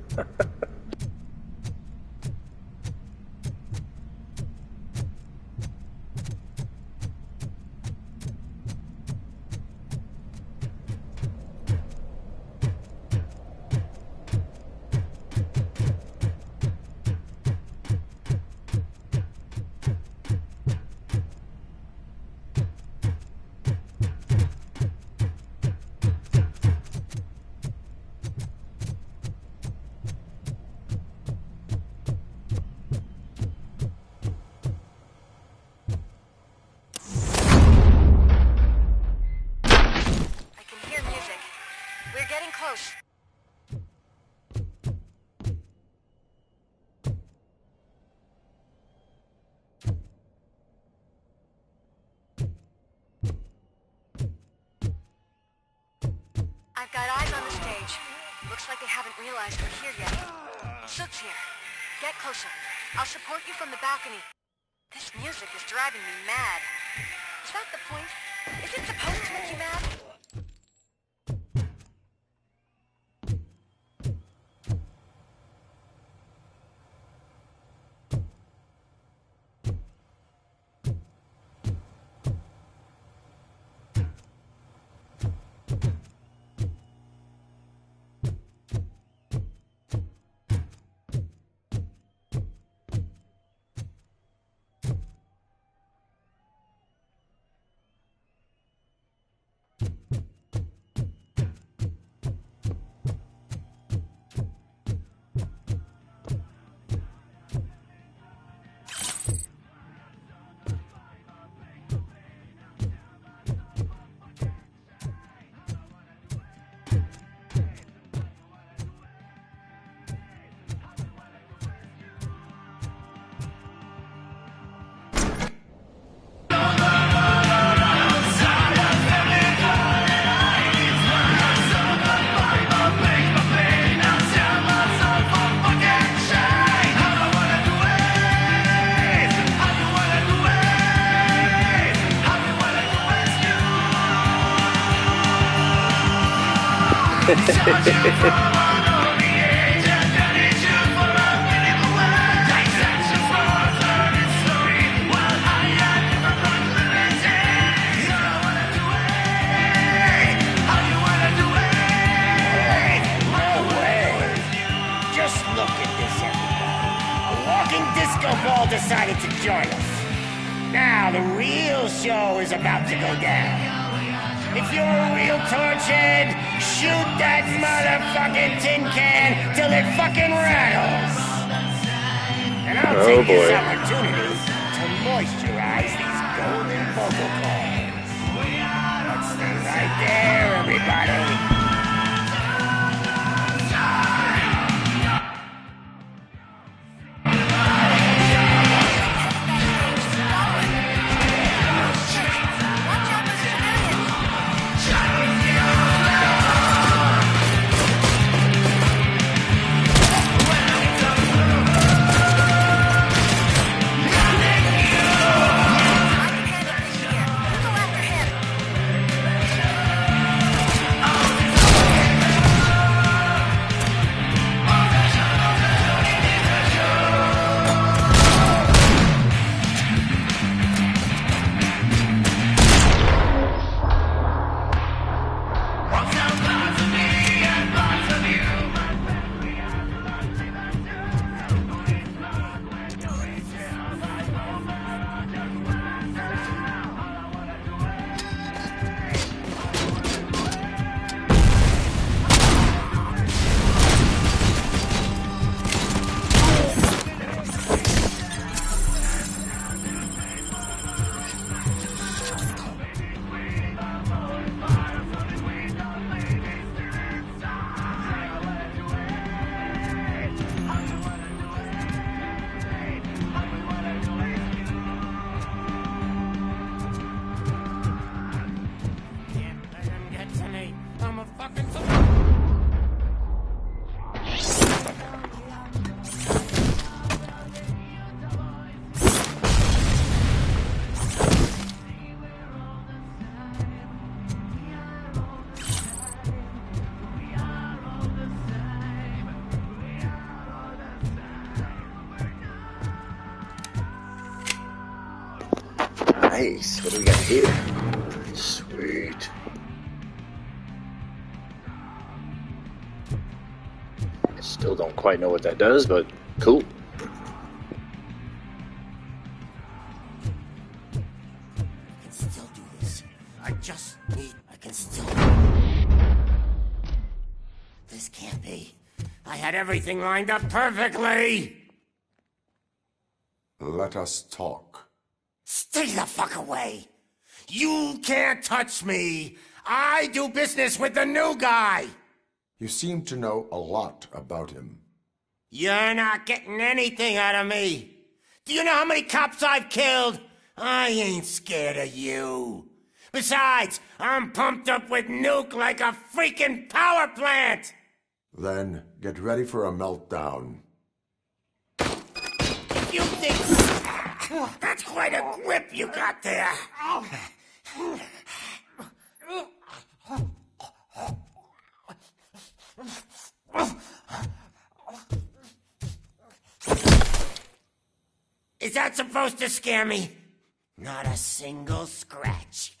I've got eyes on the stage. Looks like they haven't realized we're here yet. Sook's here. Get closer. I'll support you from the balcony. This music is driving me mad. Is that the point? Is it supposed to make you mad? Just look at this, everybody. A walking disco ball decided to join us. Now the real show is about to go down. If you're a real torchhead, shoot that motherfucking tin can till it fucking rattles. And I'll take this opportunity to moisturize these golden vocal cords. Let's stay right there, everybody. Nice. What do we got here? Sweet. Still don't quite know what that does, but cool. I can still do this. I can still. This can't be. I had everything lined up perfectly. Let us talk. Stay the fuck away. You can't touch me. I do business with the new guy. You seem to know a lot about him. You're not getting anything out of me. Do you know how many cops I've killed? I ain't scared of you. Besides, I'm pumped up with nuke like a freaking power plant. Then get ready for a meltdown. You think... That's quite a grip you got there. Is that supposed to scare me? Not a single scratch.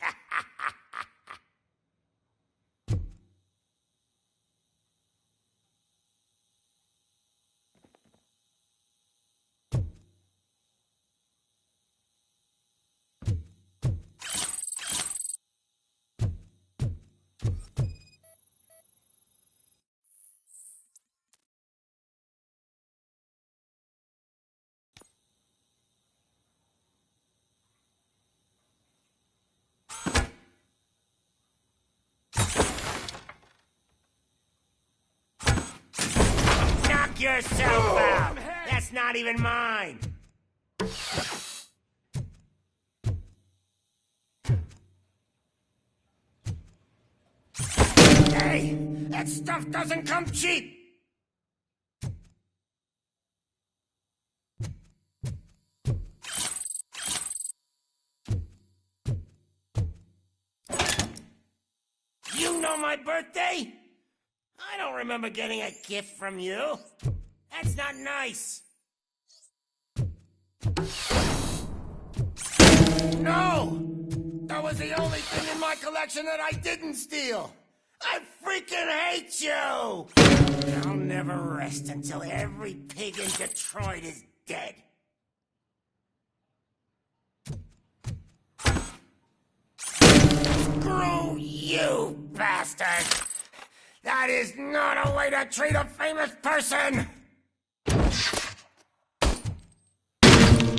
Knock yourself out! That's not even mine! Hey! That stuff doesn't come cheap! You know my birthday? I don't remember getting a gift from you. That's not nice. No! That was the only thing in my collection that I didn't steal. I freaking hate you! I'll never rest until every pig in Detroit is dead. Screw you, bastard! That is not a way to treat a famous person!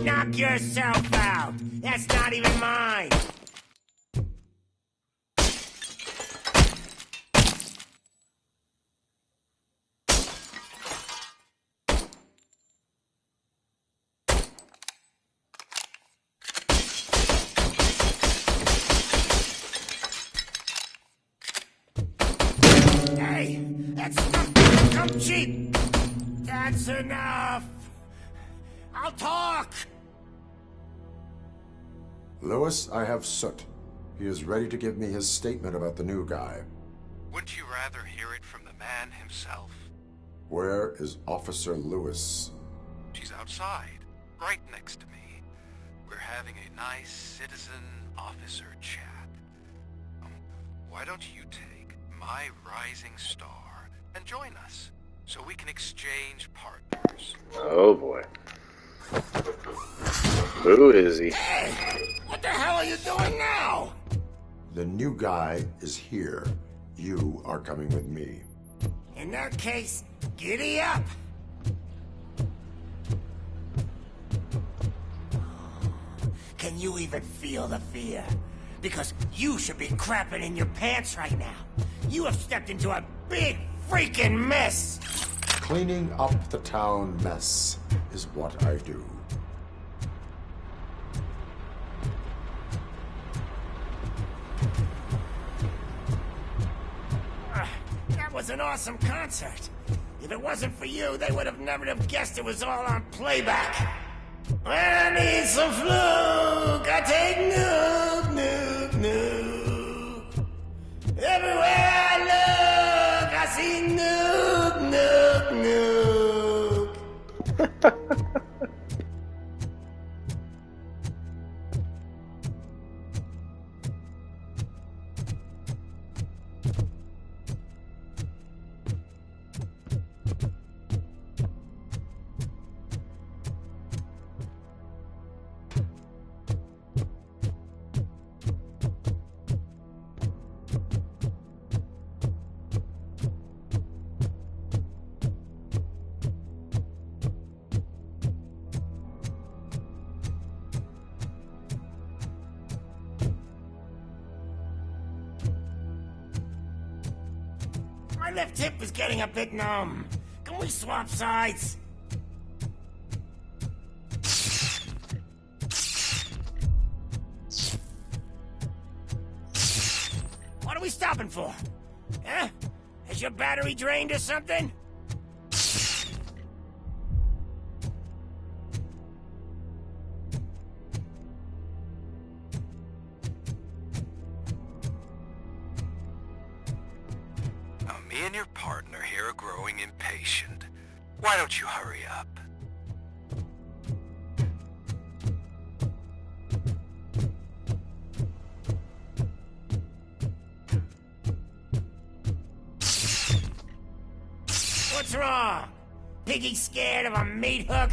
Knock yourself out! That's not even mine! Hey, that's stuff doesn't come cheap! That's enough! I'll talk! Lewis, I have Soot. He is ready to give me his statement about the new guy. Wouldn't you rather hear it from the man himself? Where is Officer Lewis? She's outside, right next to me. We're having a nice citizen-officer chat. Why don't you take my rising star and join us, so we can exchange partners? Oh boy. Who is he? Hey! What the hell are you doing now? The new guy is here. You are coming with me. In that case, giddy up! Can you even feel the fear? Because you should be crapping in your pants right now. You have stepped into a big freaking mess! Cleaning up the town mess is what I do. That was an awesome concert. If it wasn't for you, they would have never have guessed it was all on playback. When I need some fluke, I take Nuke, Nuke, Nuke. Everywhere I look, I see Nuke, Nuke, Nuke. My left hip is getting a bit numb. Can we swap sides? What are we stopping for? Huh? Is your battery drained or something? Me and your partner here are growing impatient. Why don't you hurry up? What's wrong? Piggy scared of a meat hook?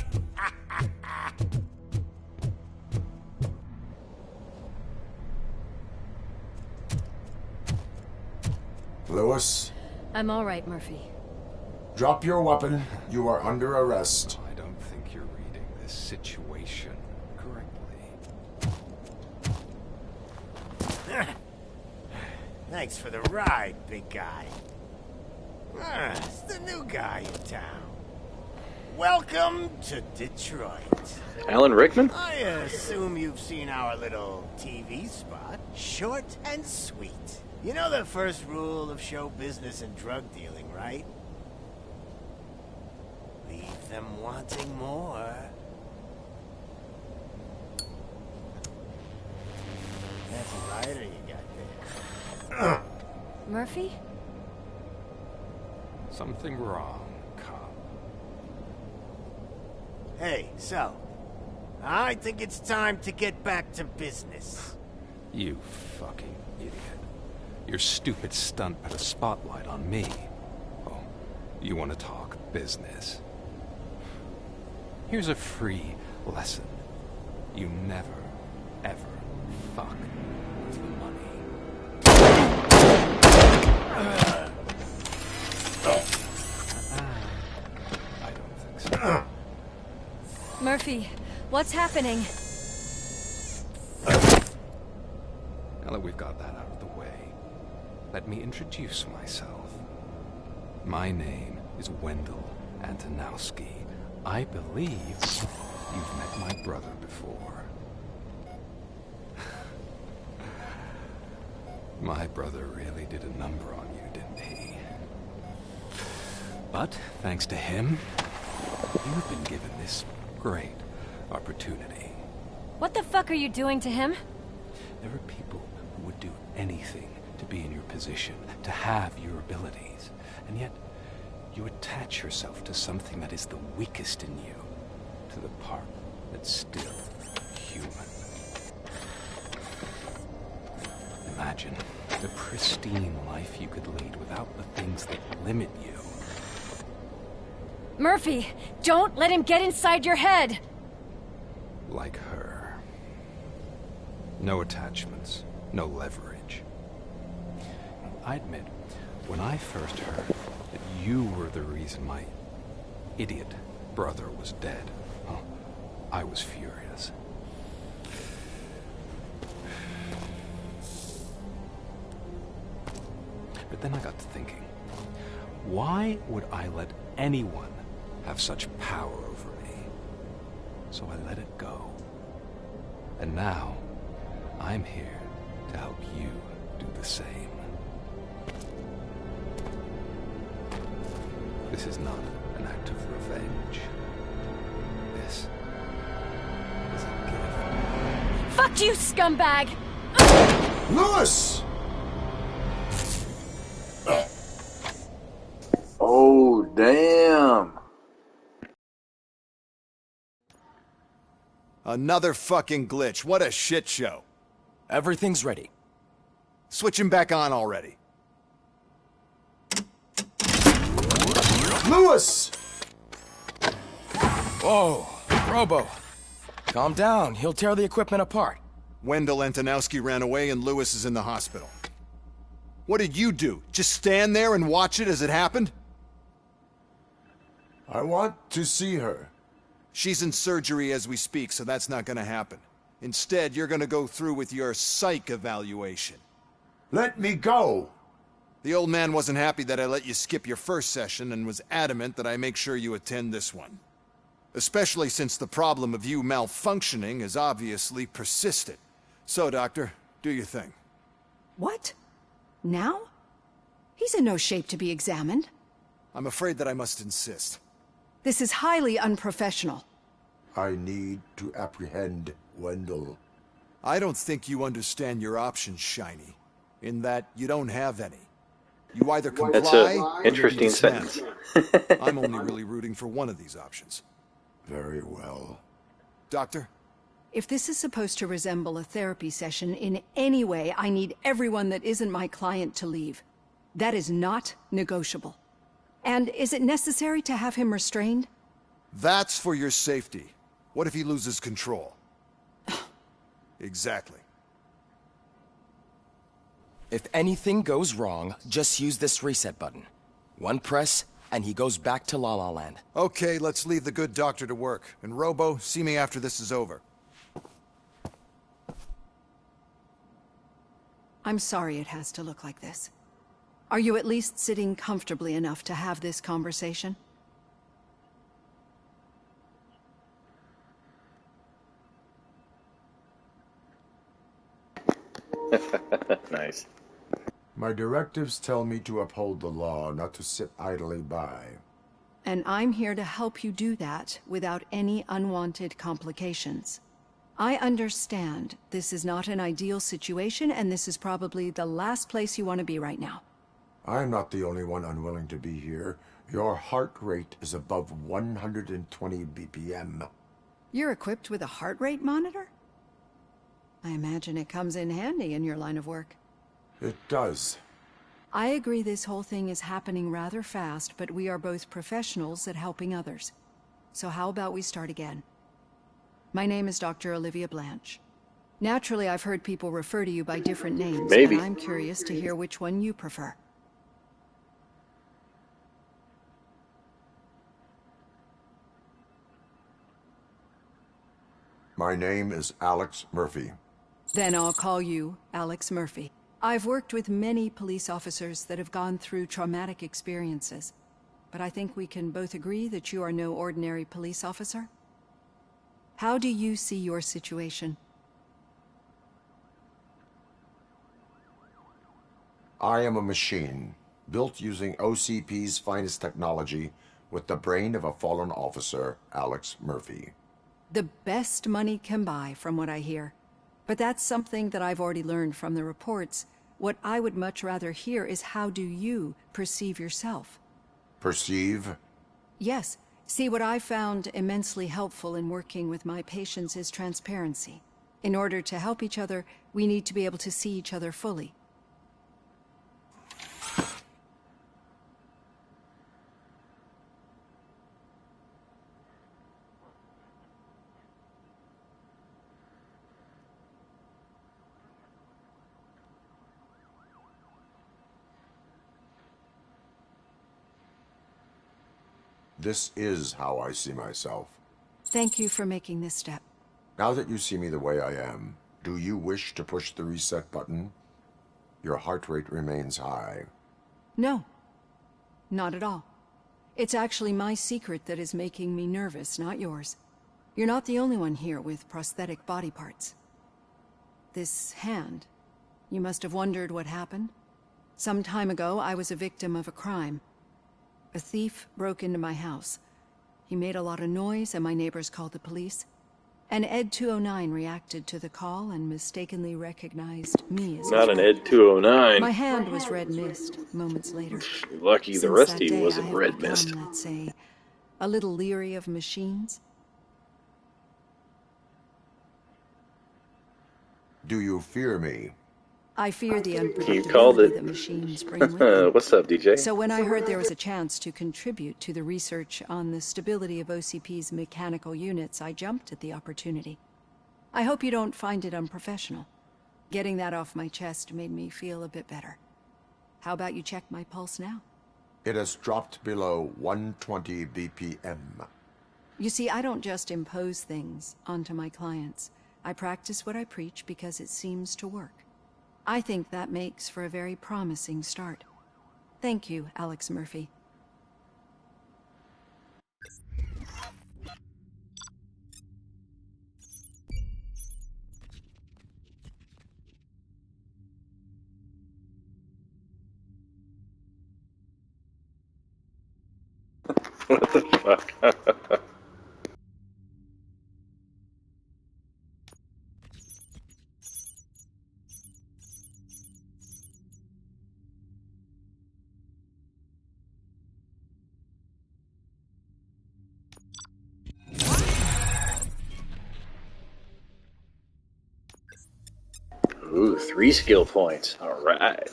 Lewis? I'm all right, Murphy. Drop your weapon. You are under arrest. I don't think you're reading this situation correctly. Thanks for the ride, big guy. It's the new guy in town. Welcome to Detroit. Alan Rickman? I assume you've seen our little TV spot. Short and sweet. You know the first rule of show business and drug dealing, right? Leave them wanting more. That's a lighter you got there. Murphy? something wrong, cop. Hey, so, I think it's time to get back to business. You fucking idiot. Your stupid stunt put a spotlight on me. Oh, you want to talk business? Here's a free lesson. You never, ever fuck with the money. I don't think so. Murphy, what's happening? Now that we've got that out of the way, let me introduce myself. My name is Wendell Antonowski. I believe you've met my brother before. My brother really did a number on you, didn't he? But, thanks to him, you've been given this great opportunity. What the fuck are you doing to him? There are people who would do anything to be in your position, to have your abilities, and yet you attach yourself to something that is the weakest in you, to the part that's still human. Imagine the pristine life you could lead without the things that limit you. Murphy, don't let him get inside your head! Like her. No attachments, no leverage. I admit, when I first heard that you were the reason my idiot brother was dead, I was furious. But then I got to thinking, why would I let anyone have such power over me? So I let it go. And now, I'm here to help you do the same. This is not an act of revenge. This is a gift. Fuck you, scumbag! Lewis! Oh, damn. Another fucking glitch. What a shit show. Everything's ready. Switch him back on already. Lewis! Whoa, Robo. Calm down. He'll tear the equipment apart. Wendell Antonowski ran away and Lewis is in the hospital. What did you do? Just stand there and watch it as it happened? I want to see her. She's in surgery as we speak, so that's not gonna happen. Instead, you're gonna go through with your psych evaluation. Let me go! The old man wasn't happy that I let you skip your first session and was adamant that I make sure you attend this one. Especially since the problem of you malfunctioning is obviously persistent. So, Doctor, do your thing. What? Now? He's in no shape to be examined. I'm afraid that I must insist. This is highly unprofessional. I need to apprehend Wendell. I don't think you understand your options, Shiny. In that you don't have any. You either comply That's an interesting sentence. I'm only really rooting for one of these options. Very well. Doctor? If this is supposed to resemble a therapy session in any way, I need everyone that isn't my client to leave. That is not negotiable. And is it necessary to have him restrained? That's for your safety. What if he loses control? Exactly. If anything goes wrong, just use this reset button. One press, and he goes back to La La Land. Okay, let's leave the good doctor to work. And Robo, see me after this is over. I'm sorry it has to look like this. Are you at least sitting comfortably enough to have this conversation? Nice. My directives tell me to uphold the law, not to sit idly by. And I'm here to help you do that without any unwanted complications. I understand this is not an ideal situation, and this is probably the last place you want to be right now. I'm not the only one unwilling to be here. Your heart rate is above 120 BPM. You're equipped with a heart rate monitor? I imagine it comes in handy in your line of work. It does. I agree this whole thing is happening rather fast, but we are both professionals at helping others. So how about we start again? My name is Dr. Olivia Blanche. Naturally, I've heard people refer to you by different names, Maybe. and I'm curious to hear which one you prefer. My name is Alex Murphy. Then I'll call you Alex Murphy. I've worked with many police officers that have gone through traumatic experiences, but I think we can both agree that you are no ordinary police officer. How do you see your situation? I am a machine, built using OCP's finest technology with the brain of a fallen officer, Alex Murphy. The best money can buy, from what I hear. But that's something that I've already learned from the reports. What I would much rather hear is how do you perceive yourself? Perceive? Yes. See, what I found immensely helpful in working with my patients is transparency. In order to help each other, we need to be able to see each other fully. This is how I see myself. Thank you for making this step. Now that you see me the way I am, do you wish to push the reset button? Your heart rate remains high. No. Not at all. It's actually my secret that is making me nervous, not yours. You're not the only one here with prosthetic body parts. This hand, you must have wondered what happened. Some time ago, I was a victim of a crime. A thief broke into my house. He made a lot of noise and my neighbors called the police. And Ed 209 reacted to the call and mistakenly recognized me as Not his an friend. Ed 209. My hand was red mist moments later. Lucky the Since rest that of you day, wasn't I have red become, mist. let's say, a little leery of machines. Do you fear me? I fear the You called unpredictability it. that machines bring with them. What's up, DJ? So when I heard there was a chance to contribute to the research on the stability of OCP's mechanical units, I jumped at the opportunity. I hope you don't find it unprofessional. Getting that off my chest made me feel a bit better. How about you check my pulse now? It has dropped below 120 BPM. You see, I don't just impose things onto my clients. I practice what I preach because it seems to work. I think that makes for a very promising start. Thank you, Alex Murphy. What the fuck? Ooh, 3 skill points. Alright.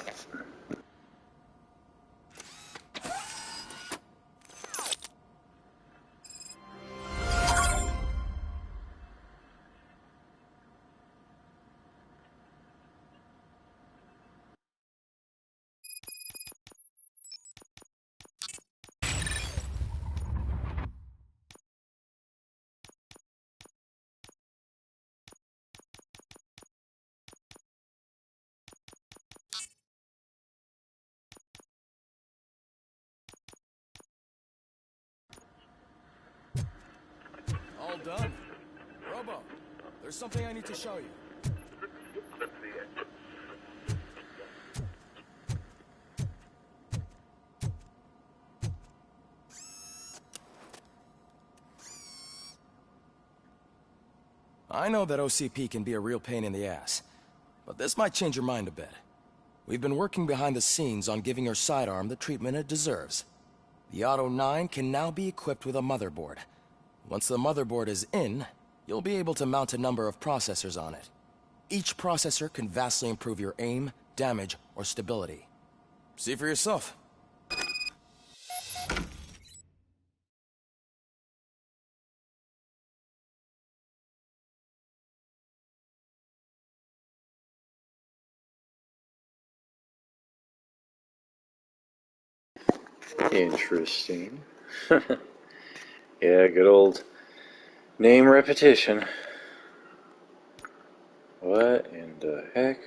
All done. Robo, there's something I need to show you. I know that OCP can be a real pain in the ass, but this might change your mind a bit. We've been working behind the scenes on giving your sidearm the treatment it deserves. The Auto 9 can now be equipped with a motherboard. Once the motherboard is in, you'll be able to mount a number of processors on it. Each processor can vastly improve your aim, damage, or stability. See for yourself. Interesting. Yeah, good old name repetition. What in the heck?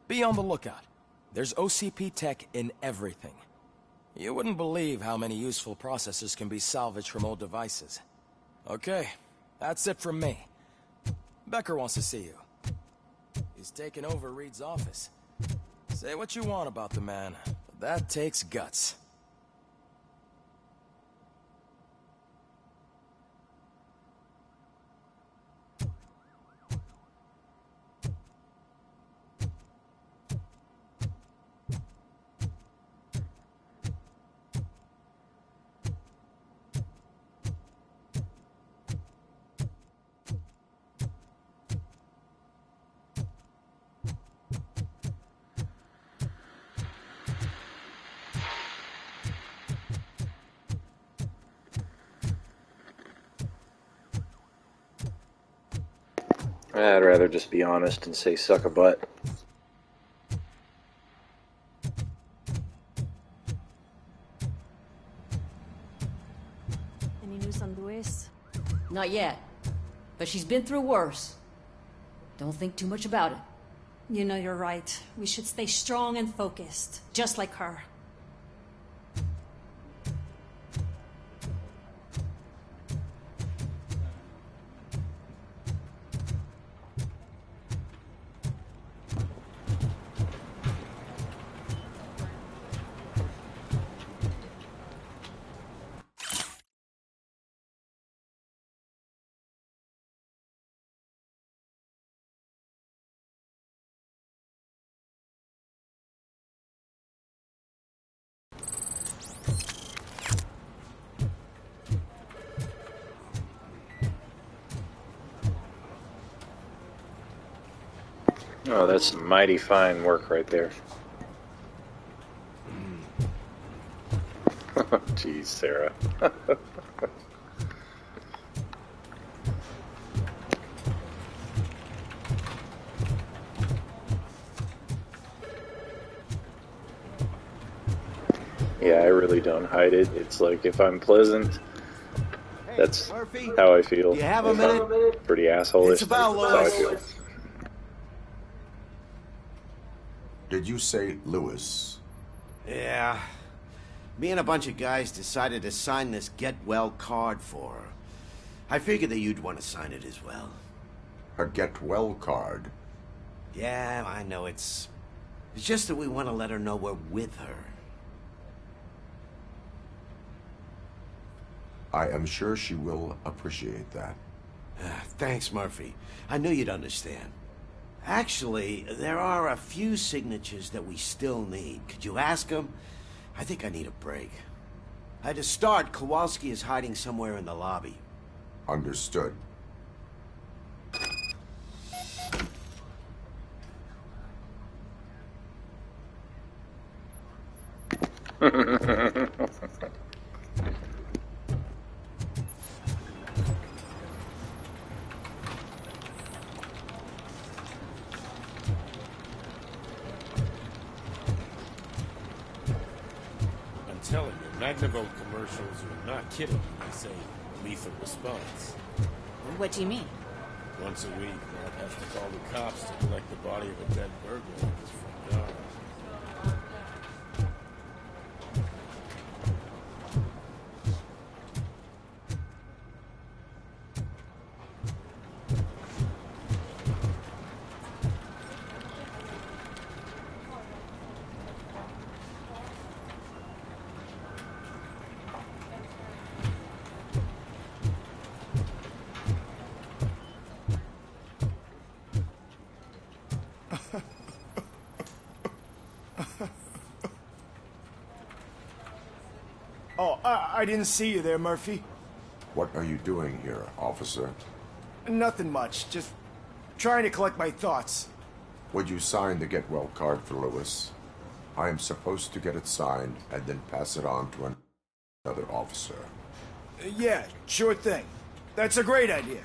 Be on the lookout. There's OCP tech in everything. You wouldn't believe how many useful processors can be salvaged from old devices. Okay, that's it from me. Becker wants to see you. He's taken over Reed's office. Say what you want about the man, but that takes guts. I'd rather just be honest and say suck a butt. Any news on Luis? Not yet. But she's been through worse. Don't think too much about it. You know you're right. We should stay strong and focused, just like her. Oh, that's some mighty fine work right there. Jeez, Sarah. Yeah, I really don't hide it. It's like if I'm pleasant, that's how I feel. Do you have a minute? Pretty asshole-ish. It's about That's how I Louis. feel. Did you say Louis? Yeah. Me and a bunch of guys decided to sign this get well card for her. I figured that you'd want to sign it as well. A get well card? Yeah, I know it's just that we want to let her know we're with her. I am sure she will appreciate that. Thanks, Murphy. I knew you'd understand. Actually, there are a few signatures that we still need. Could you ask them? I think I need a break. To start, Kowalski is hiding somewhere in the lobby. Understood. I'm telling you, Magnavolt commercials are not kidding when they say lethal response. What do you mean? Once a week, Mark has to call the cops to collect the body of a dead burglar at his front yard. Oh, I didn't see you there, Murphy. What are you doing here, officer? Nothing much. Just trying to collect my thoughts. Would you sign the get well card for Louis? I am supposed to get it signed and then pass it on to another officer. Yeah, sure thing. That's a great idea.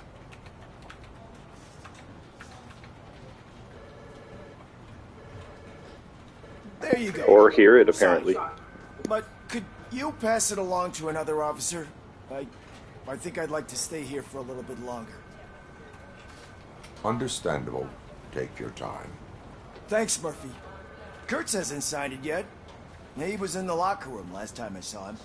There you go. Or hear it, apparently. But could you pass it along to another officer? I think I'd like to stay here for a little bit longer. Understandable. Take your time. Thanks, Murphy. Kurtz hasn't signed it yet. He was in the locker room last time I saw him.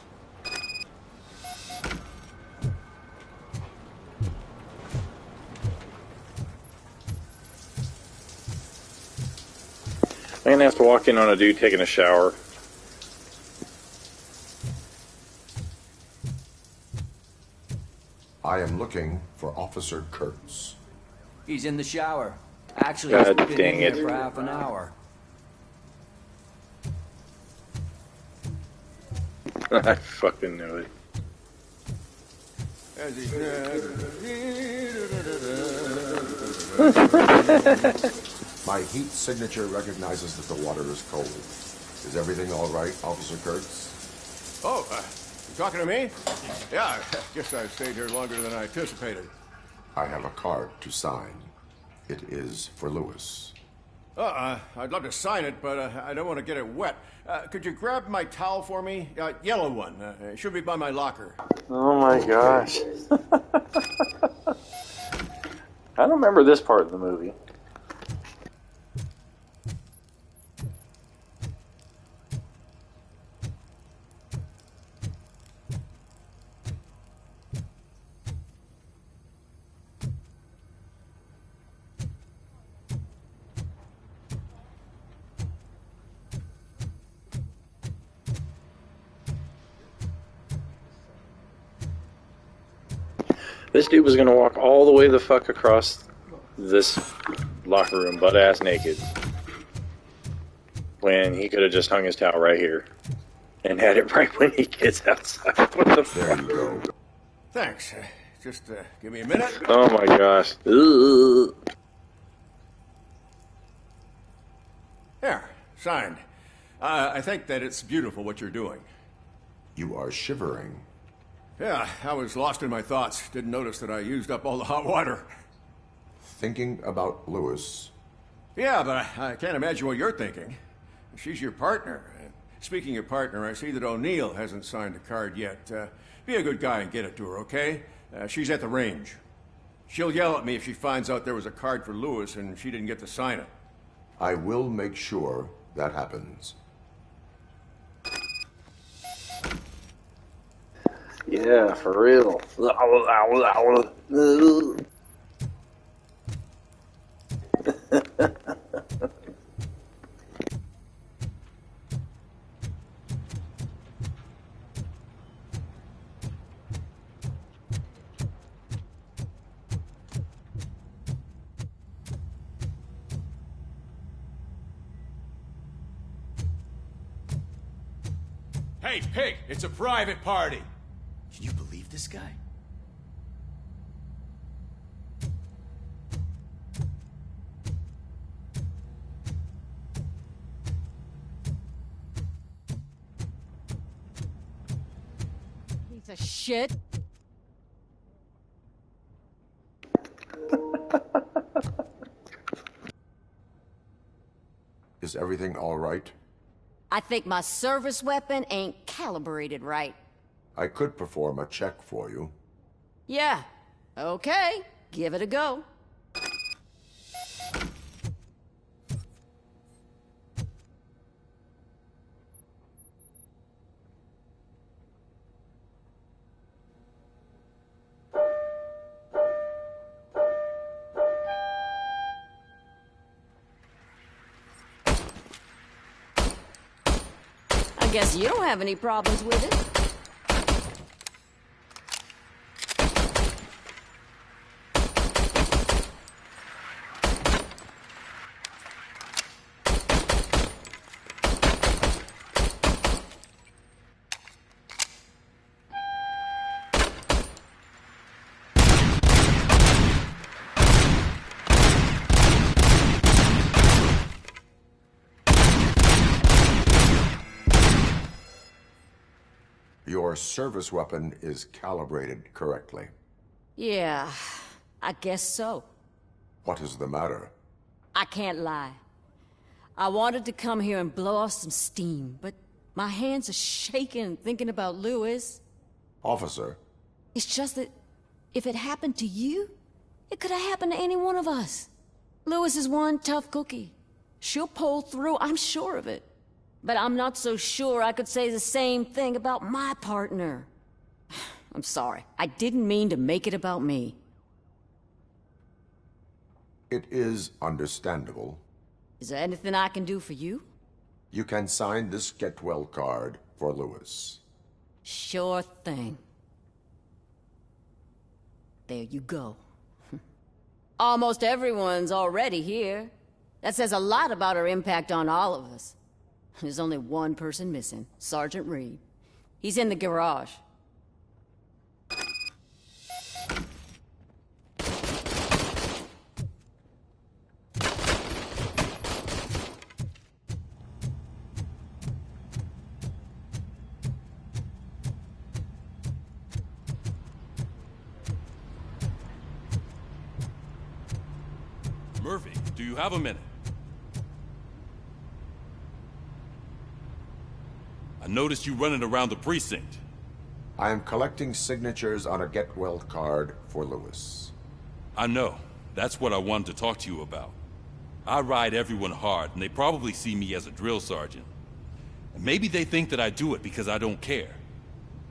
I'm gonna have to walk in on a dude taking a shower. I am looking for Officer Kurtz. He's in the shower. Actually, God he's been dang in here it. for half an hour. I fucking knew it. My heat signature recognizes that the water is cold. Is everything all right, Officer Kurtz? Oh, you talking to me? Yeah, I guess I stayed here longer than I anticipated. I have a card to sign. It is for Louis. I'd love to sign it, but I don't want to get it wet. Could you grab my towel for me? Yellow one. It should be by my locker. Oh my gosh. I don't remember this part of the movie. This dude was gonna walk all the way the fuck across this locker room, butt-ass naked, when he could have just hung his towel right here and had it right when he gets outside. What the fuck? There you go. Thanks. Just give me a minute. Oh my gosh. Ugh. There, signed. I think that it's beautiful what you're doing. You are shivering. Yeah, I was lost in my thoughts. Didn't notice that I used up all the hot water. Thinking about Lewis. Yeah, but I can't imagine what you're thinking. She's your partner. Speaking of partner, I see that O'Neill hasn't signed a card yet. Be a good guy and get it to her, okay? She's at the range. She'll yell at me if she finds out there was a card for Lewis and she didn't get to sign it. I will make sure that happens. Yeah, for real. Hey, Pig, it's a private party. Can you believe this guy? Piece of shit. Is everything all right? I think my service weapon ain't calibrated right. I could perform a check for you. Yeah. Okay. Give it a go. I guess you don't have any problems with it. Your service weapon is calibrated correctly. Yeah, I guess so. What is the matter? I can't lie. I wanted to come here and blow off some steam, but my hands are shaking thinking about Lewis. Officer. It's just that if it happened to you, it could have happened to any one of us. Lewis is one tough cookie. She'll pull through, I'm sure of it. But I'm not so sure I could say the same thing about my partner. I'm sorry. I didn't mean to make it about me. It is understandable. Is there anything I can do for you? You can sign this Get Well card for Lewis. Sure thing. There you go. Almost everyone's already here. That says a lot about her impact on all of us. There's only one person missing, Sergeant Reed. He's in the garage. Murphy, do you have a minute? I noticed you running around the precinct. I am collecting signatures on a Get Well card for Lewis. I know. That's what I wanted to talk to you about. I ride everyone hard, and they probably see me as a drill sergeant. And maybe they think that I do it because I don't care.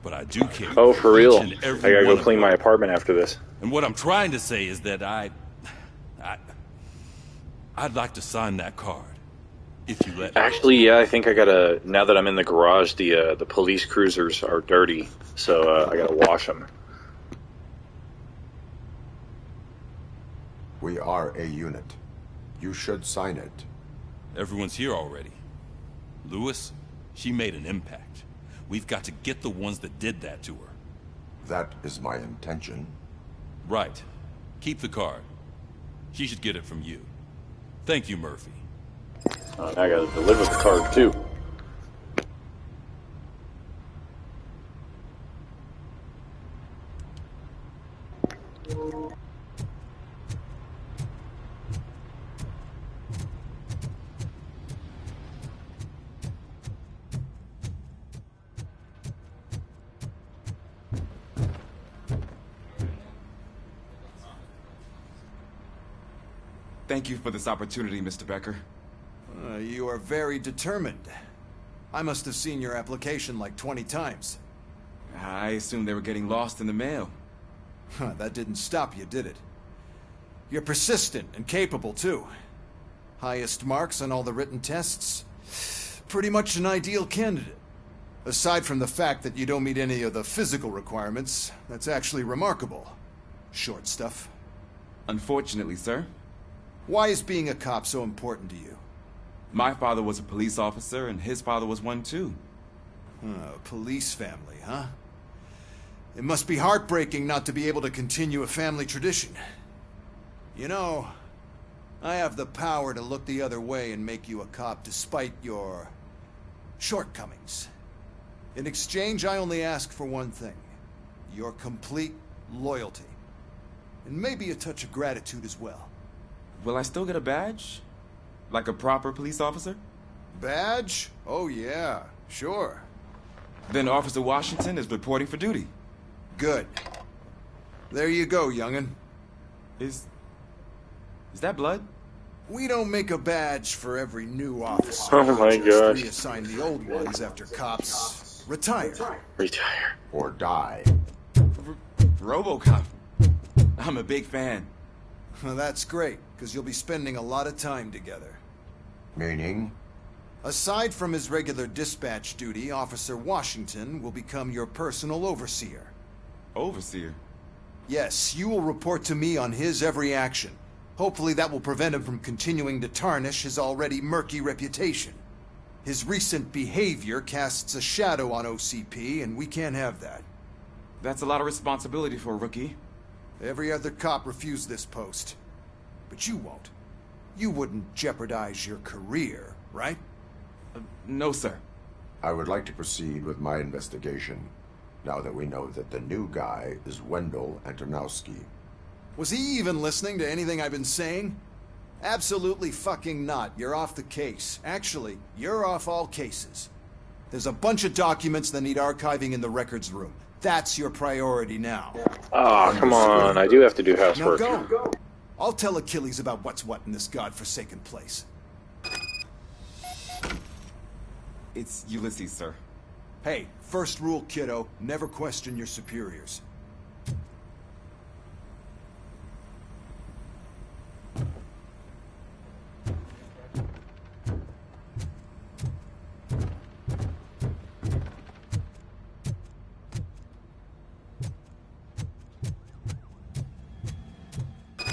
But I do care. Oh, for real? Each and I every gotta one go of clean them. my apartment after this. And what I'm trying to say is that I'd like to sign that card. If you let me. Actually, yeah, I think I gotta. Now that I'm in the garage, the police cruisers are dirty, so I gotta wash them. We are a unit. You should sign it. Everyone's here already. Lewis, she made an impact. We've got to get the ones that did that to her. That is my intention. Right. Keep the card. She should get it from you. Thank you, Murphy. Oh, now I gotta deliver the card too. Thank you for this opportunity, Mr. Becker. You are very determined. I must have seen your application like 20 times. I assumed they were getting lost in the mail. That didn't stop you, did it? You're persistent and capable, too. Highest marks on all the written tests. Pretty much an ideal candidate. Aside from the fact that you don't meet any of the physical requirements, that's actually remarkable. Short stuff. Unfortunately, sir. Why is being a cop so important to you? My father was a police officer, and his father was one, too. Police family, huh? It must be heartbreaking not to be able to continue a family tradition. You know, I have the power to look the other way and make you a cop despite your shortcomings. In exchange, I only ask for one thing. Your complete loyalty. And maybe a touch of gratitude as well. Will I still get a badge? Like a proper police officer? Badge? Oh yeah, sure. Then Officer Washington is reporting for duty. Good. There you go, young'un. Is that blood? We don't make a badge for every new officer. Oh my gosh. Reassign the old ones after cops retire. Retire. Or die. RoboCop. I'm a big fan. Well, that's great, because you'll be spending a lot of time together. Meaning? Aside from his regular dispatch duty, Officer Washington will become your personal overseer. Overseer? Yes, you will report to me on his every action. Hopefully that will prevent him from continuing to tarnish his already murky reputation. His recent behavior casts a shadow on OCP, and we can't have that. That's a lot of responsibility for a rookie. Every other cop refused this post. But you won't. You wouldn't jeopardize your career, right? No, sir. I would like to proceed with my investigation, now that we know that the new guy is Wendell Antonowski. Was he even listening to anything I've been saying? Absolutely fucking not. You're off the case. Actually, you're off all cases. There's a bunch of documents that need archiving in the records room. That's your priority now. Oh, come on. I do have to do housework. Now go. I'll tell Achilles about what's what in this godforsaken place. It's Ulysses, sir. Hey, first rule, kiddo. Never question your superiors.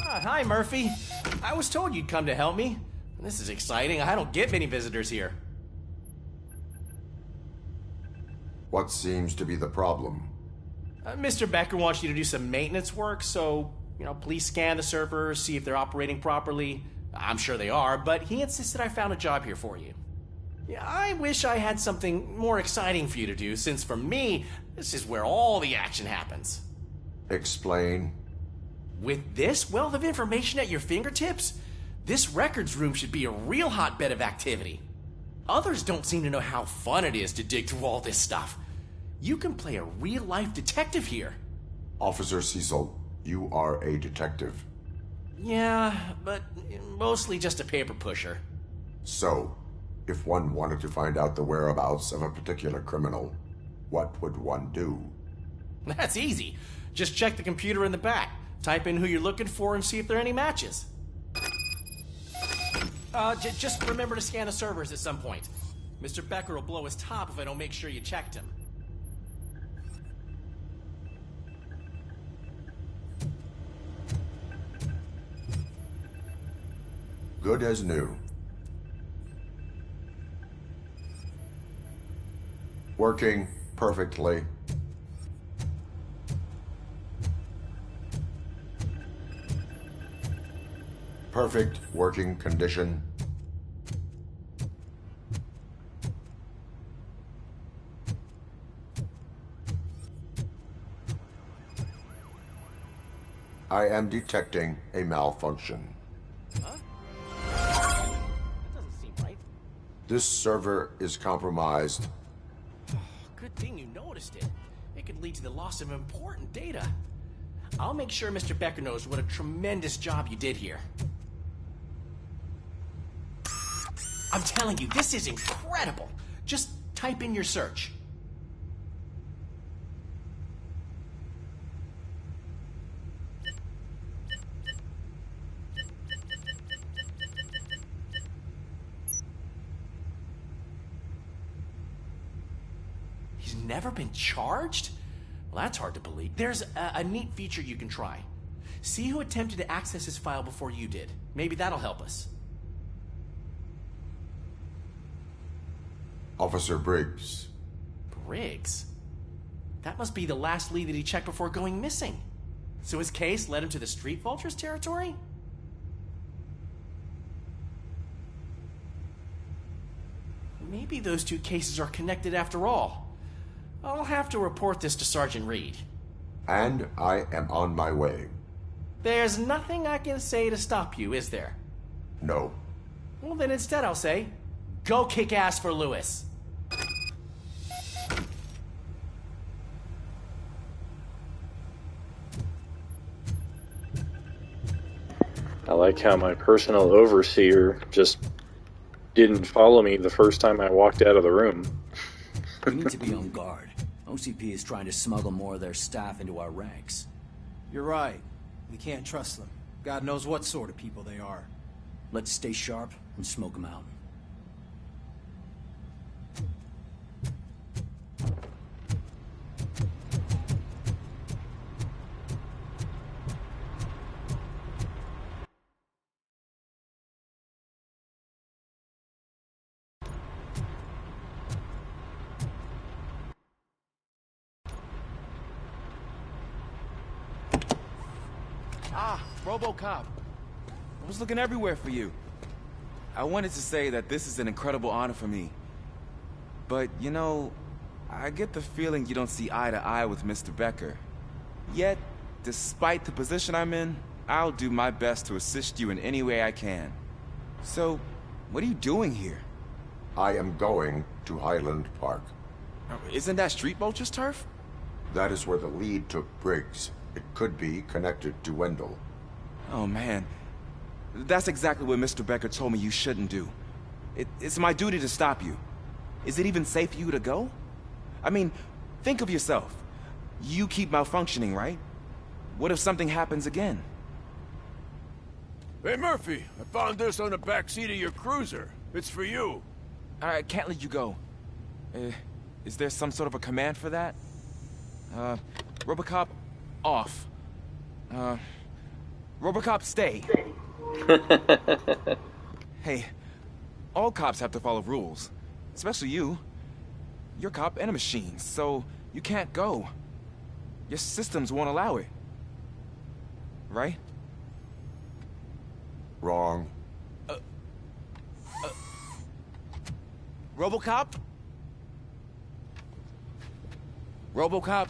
Hi, Murphy. I was told you'd come to help me. This is exciting. I don't get many visitors here. What seems to be the problem? Mr. Becker wants you to do some maintenance work, so, please scan the servers, see if they're operating properly. I'm sure they are, but he insisted I found a job here for you. Yeah, I wish I had something more exciting for you to do, since for me, this is where all the action happens. Explain. With this wealth of information at your fingertips, this records room should be a real hotbed of activity. Others don't seem to know how fun it is to dig through all this stuff. You can play a real-life detective here. Officer Cecil, you are a detective. Yeah, but mostly just a paper pusher. So, if one wanted to find out the whereabouts of a particular criminal, what would one do? That's easy. Just check the computer in the back. Type in who you're looking for and see if there are any matches. Just remember to scan the servers at some point. Mr. Becker will blow his top if I don't make sure you checked him. Good as new. Working perfectly. Perfect working condition. I am detecting a malfunction. Huh? That doesn't seem right. This server is compromised. Good thing you noticed it. It could lead to the loss of important data. I'll make sure Mr. Becker knows what a tremendous job you did here. I'm telling you, this is incredible. Just type in your search. He's never been charged? Well, that's hard to believe. There's a neat feature you can try. See who attempted to access his file before you did. Maybe that'll help us. Officer Briggs. Briggs? That must be the last lead that he checked before going missing. So his case led him to the Street Vultures territory? Maybe those two cases are connected after all. I'll have to report this to Sergeant Reed. And I am on my way. There's nothing I can say to stop you, is there? No. Well, then instead I'll say, go kick ass for Lewis. I like how my personal overseer just didn't follow me the first time I walked out of the room. We need to be on guard. OCP is trying to smuggle more of their staff into our ranks. You're right. We can't trust them. God knows what sort of people they are. Let's stay sharp and smoke them out. RoboCop. I was looking everywhere for you. I wanted to say that this is an incredible honor for me. But, you know, I get the feeling you don't see eye to eye with Mr. Becker. Yet, despite the position I'm in, I'll do my best to assist you in any way I can. So, what are you doing here? I am going to Highland Park. Isn't that Street Vulture's turf? That is where the lead took Briggs. It could be connected to Wendell. Oh, man. That's exactly what Mr. Becker told me you shouldn't do. It's my duty to stop you. Is it even safe for you to go? I mean, think of yourself. You keep malfunctioning, right? What if something happens again? Hey, Murphy, I found this on the back seat of your cruiser. It's for you. I can't let you go. Is there some sort of a command for that? RoboCop, off. RoboCop, stay. Hey, all cops have to follow rules. Especially you. You're a cop and a machine, so you can't go. Your systems won't allow it. Right? Wrong. RoboCop? RoboCop?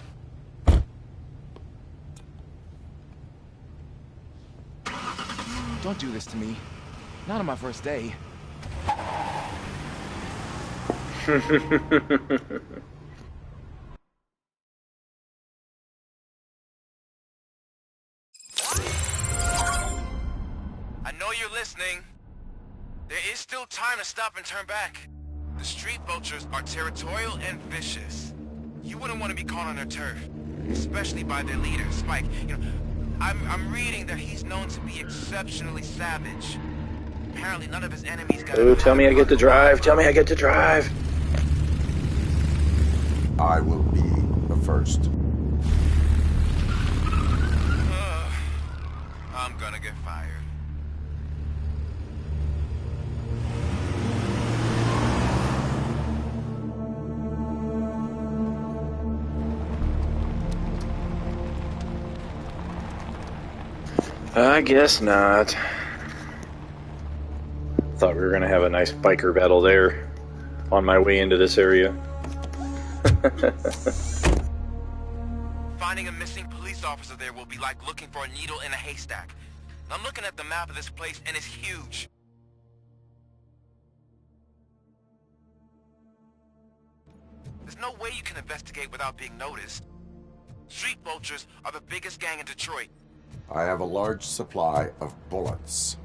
Don't do this to me. Not on my first day. I know you're listening. There is still time to stop and turn back. The Street Vultures are territorial and vicious. You wouldn't want to be caught on their turf, especially by their leader, Spike. You know, I'm reading that he's known to be exceptionally savage. Apparently none of his enemies got... Oh, tell me I get to drive. Tell me I get to drive. I will be the first. I'm gonna get fired. I guess not. Thought we were gonna have a nice biker battle there on my way into this area. Finding a missing police police officer there will be like looking for a needle in a haystack. I'm looking at the map of this place, and it's huge. There's no way you can investigate without being noticed. Street Vultures are the biggest gang in Detroit. I have a large supply of bullets.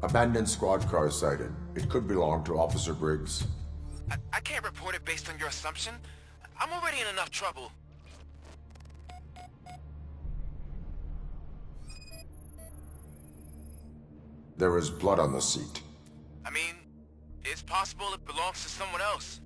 Abandoned squad car sighted. It could belong to Officer Briggs. I can't report it based on your assumption. I'm already in enough trouble. There is blood on the seat. I mean, it's possible it belongs to someone else.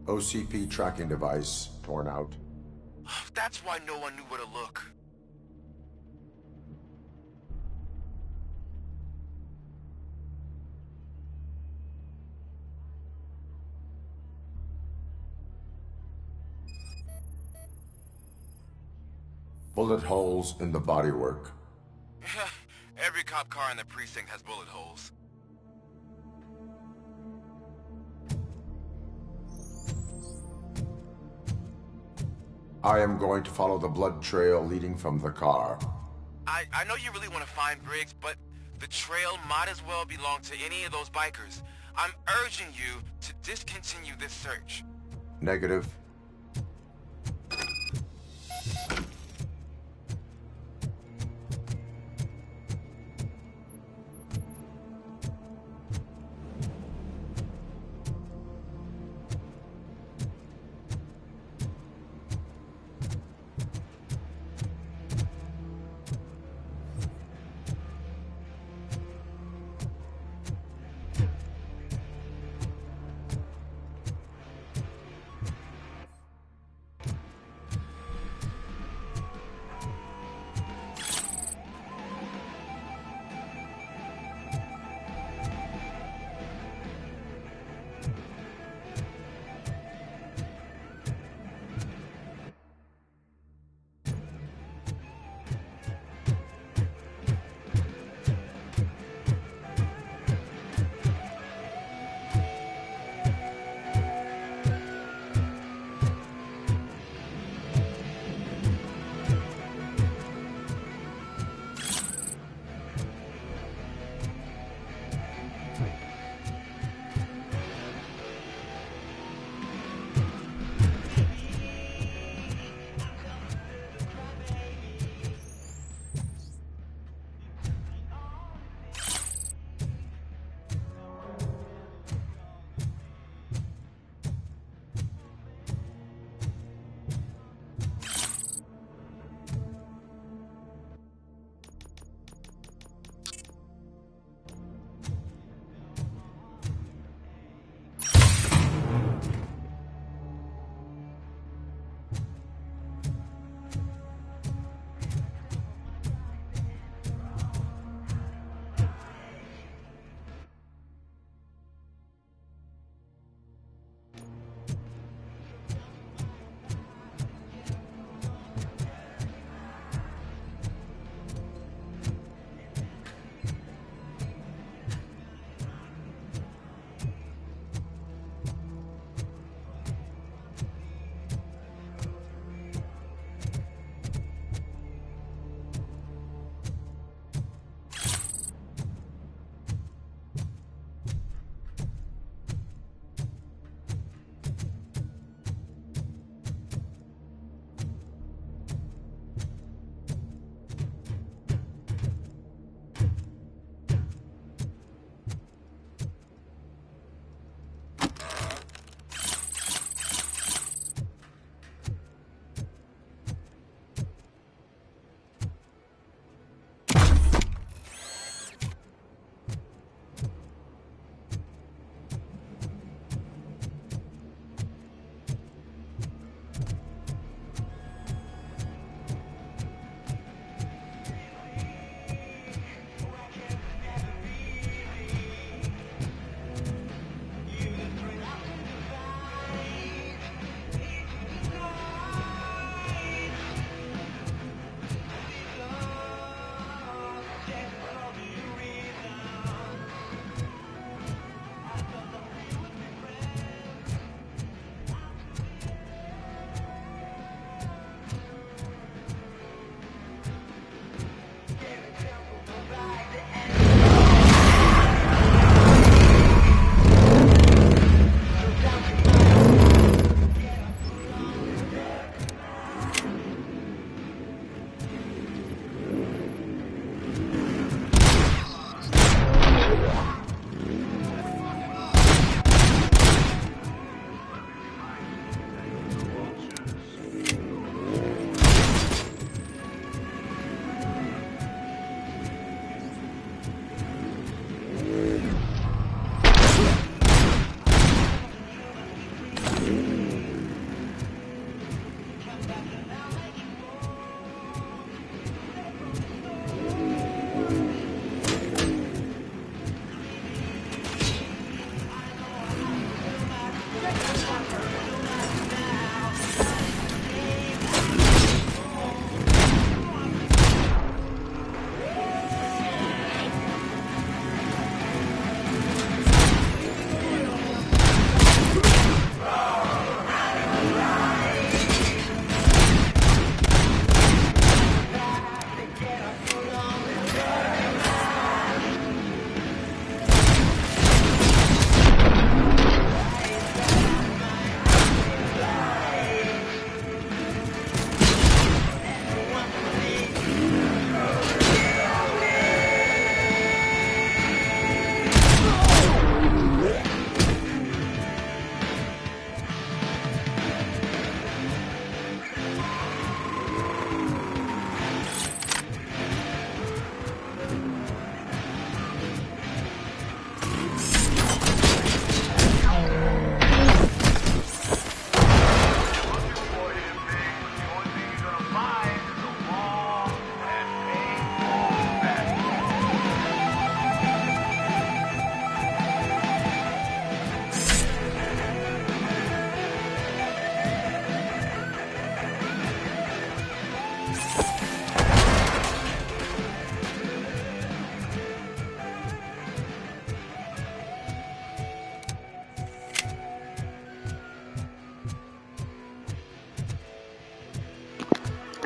OCP tracking device torn out. That's why no one knew where to look. Bullet holes in the bodywork. Every cop car in the precinct has bullet holes. I am going to follow the blood trail leading from the car. I know you really want to find Briggs, but the trail might as well belong to any of those bikers. I'm urging you to discontinue this search. Negative.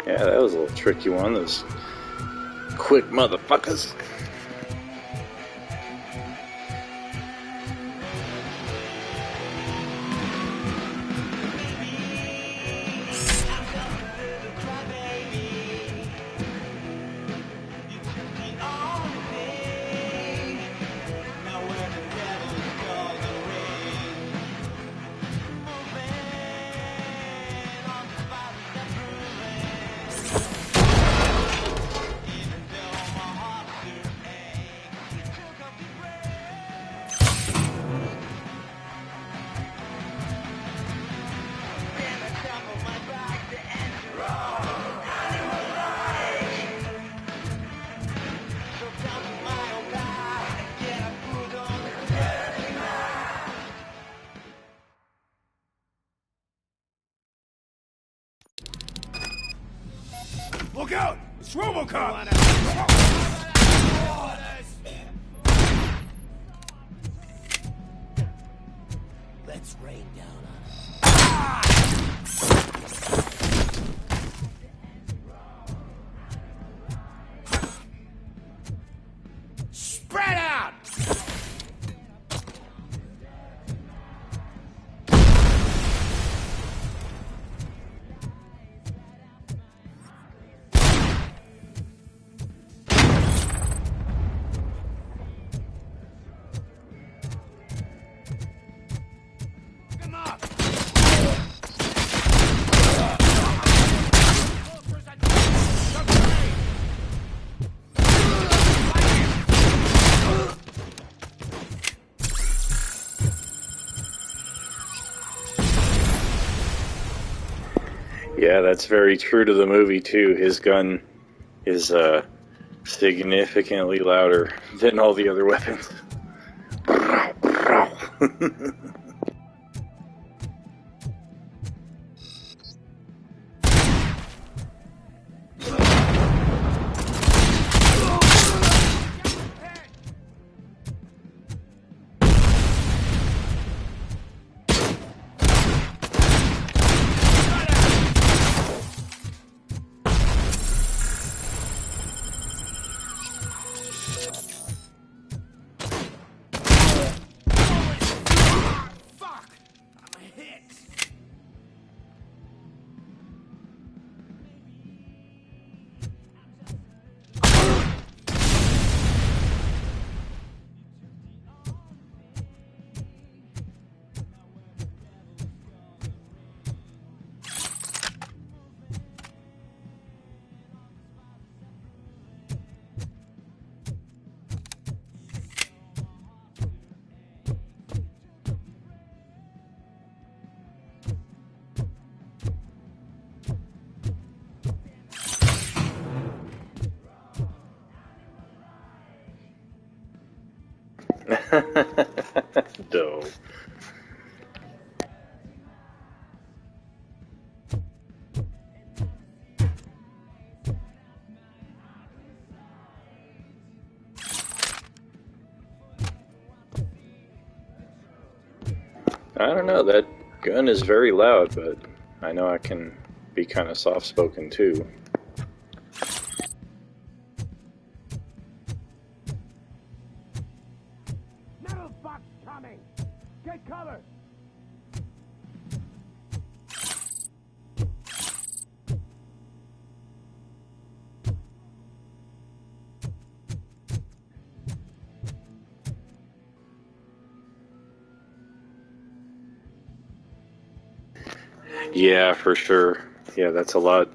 Yeah, that was a little tricky one. Those quick motherfuckers. Look out! It's RoboCop! Let's rain down on Spread out! Yeah, that's very true to the movie, too. His gun is significantly louder than all the other weapons. Dope. I don't know, that gun is very loud, but I know I can be kind of soft-spoken too. Metal box coming! Get cover! Yeah, for sure. Yeah, that's a lot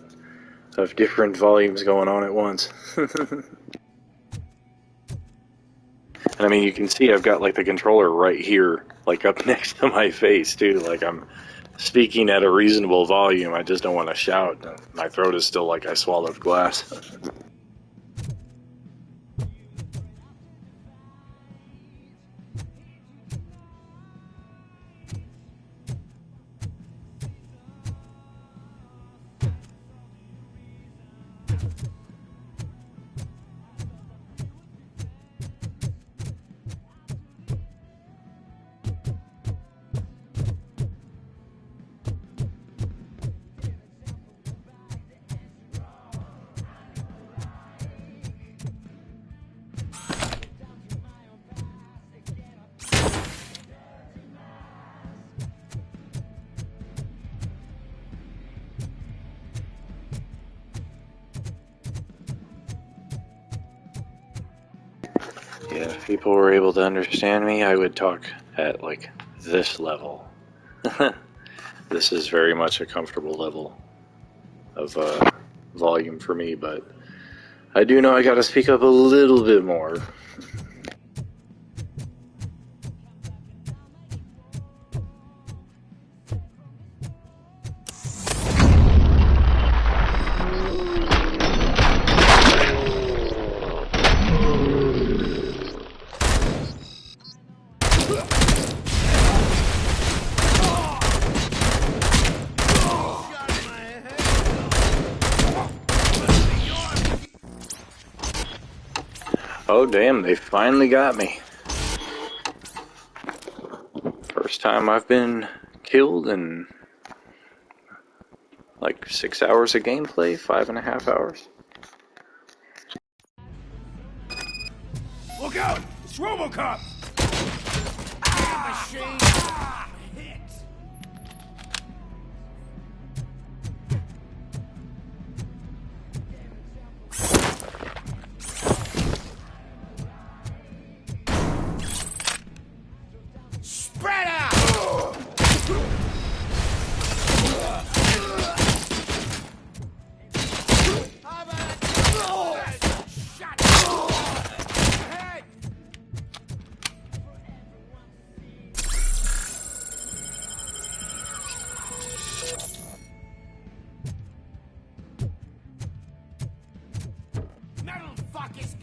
of different volumes going on at once. And I mean, you can see I've got like the controller right here, like up next to my face too. Like I'm speaking at a reasonable volume. I just don't want to shout. My throat is still like I swallowed glass. Yeah, if people were able to understand me, I would talk at, like, this level. This is very much a comfortable level of volume for me, but I do know I gotta speak up a little bit more. Oh damn, they finally got me. First time I've been killed in like 6 hours of gameplay, 5.5 hours. Look out! It's RoboCop! Machine! Hit! Spread out! Metal fuck is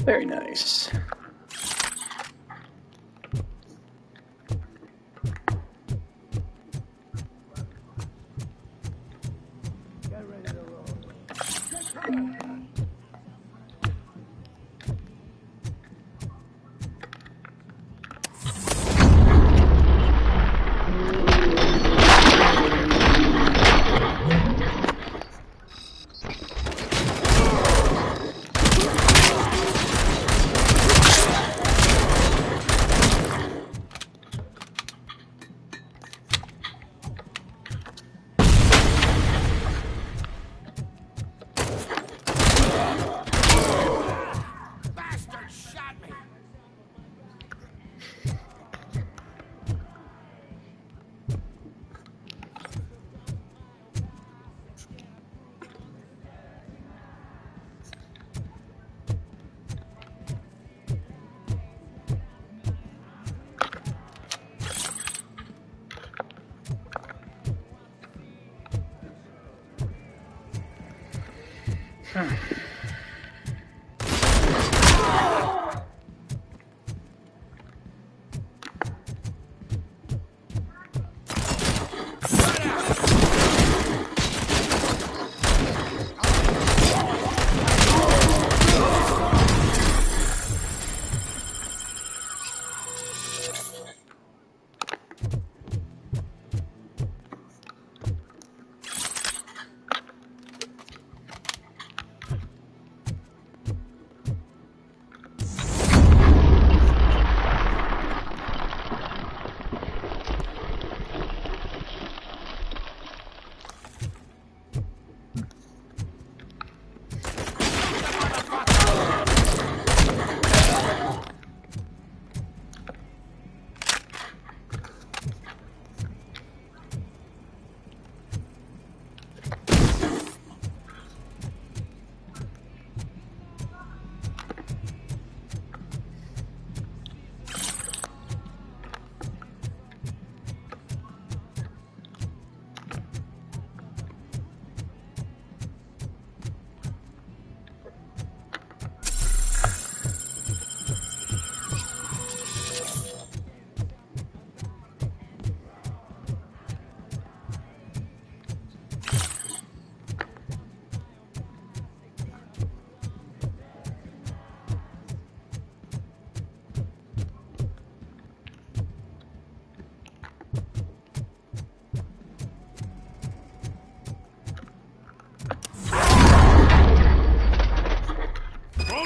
Very nice.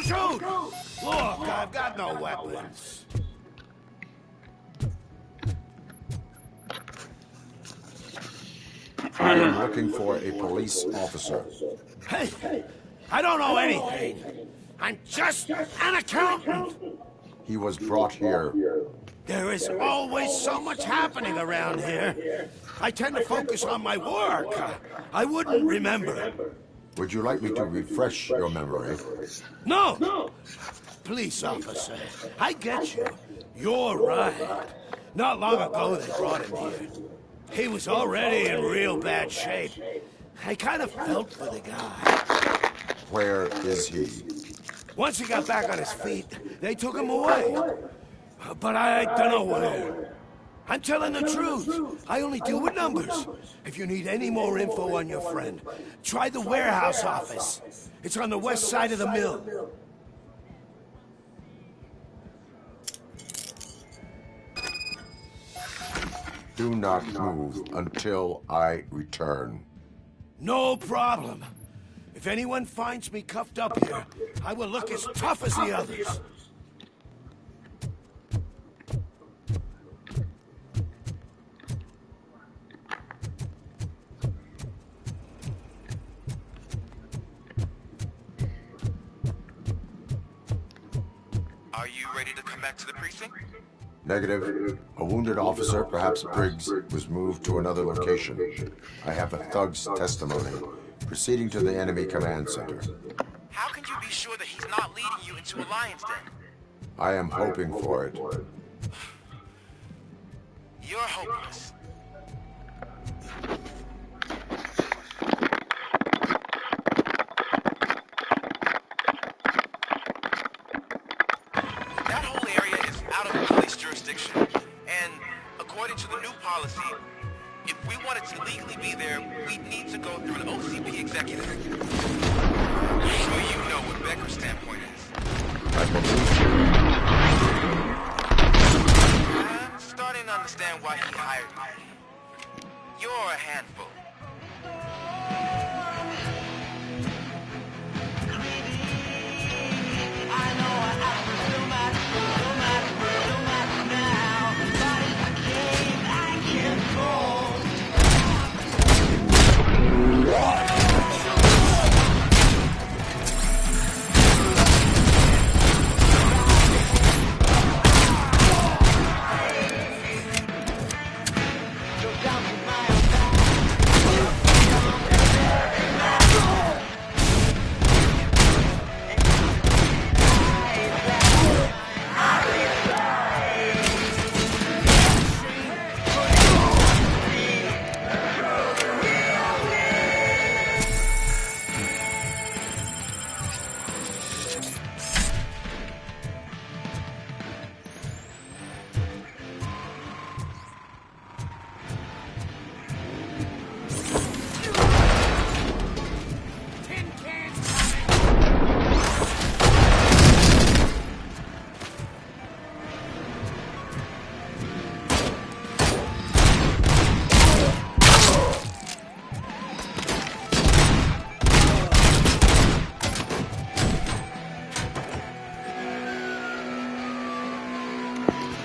shoot! Look, I've got no weapons. I am looking for a police officer. Hey, I don't know anything. I'm just an accountant. He was brought here. There is always so much happening around here. I tend to focus on my work. I wouldn't remember. Would you like me to refresh your memory? No! Police officer, I get you. You're right. Not long ago they brought him here. He was already in real bad shape. I kind of felt for the guy. Where is he? Once he got back on his feet, they took him away. But I don't know where. I'm telling the truth. I only deal with numbers. If you need any more info on your friend, try the warehouse office. It's on the west side of the mill. Do not move until I return. No problem. If anyone finds me cuffed up here, I will look as tough as the others. Are you ready to come back to the precinct? Negative. A wounded officer, perhaps Briggs, was moved to another location. I have a thug's testimony. Proceeding to the enemy command center. How can you be sure that he's not leading you into a lion's den? I am hoping for it. You're hopeless. That whole area is out of police jurisdiction, and according to the new policy, if we wanted to legally be there, we'd need to go through an OCP executive. I'm sure you know what Becker's standpoint is. I'm starting to understand why he hired me. You're a handful.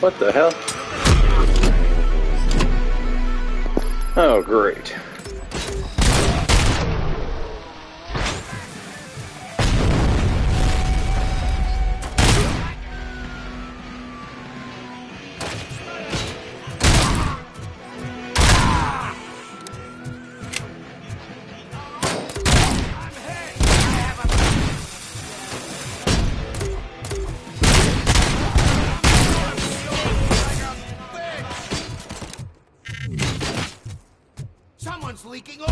What the hell? Oh, great. Someone's leaking oil!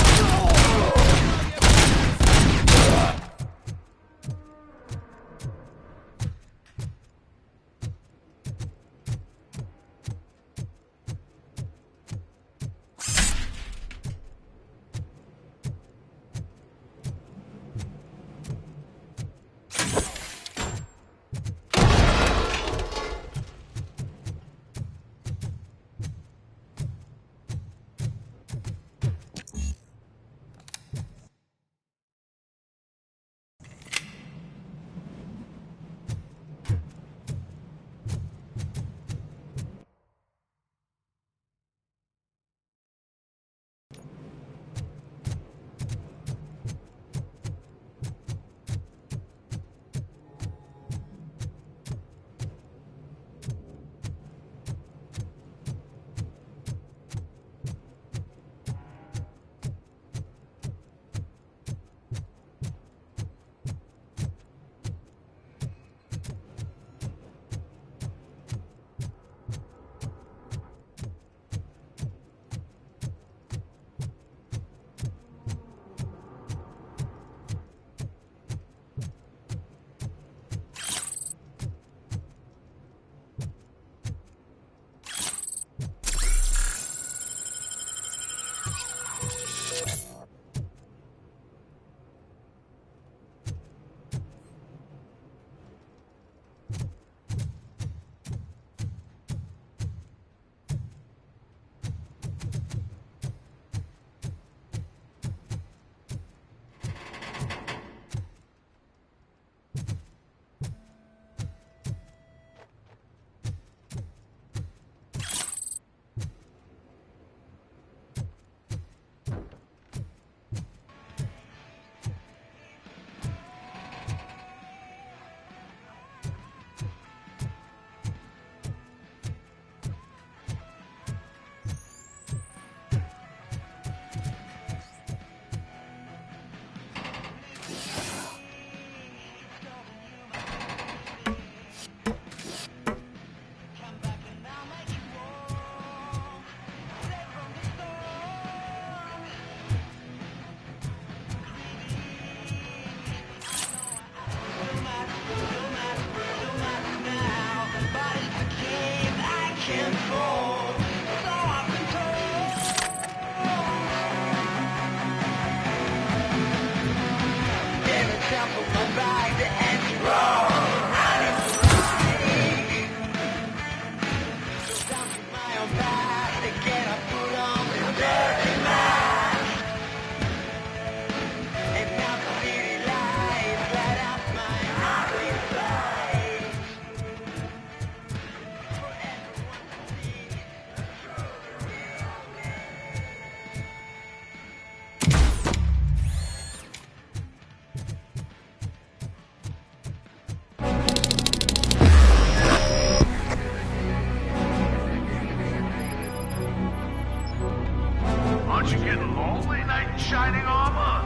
Aren't you getting lonely, knight in shining armor?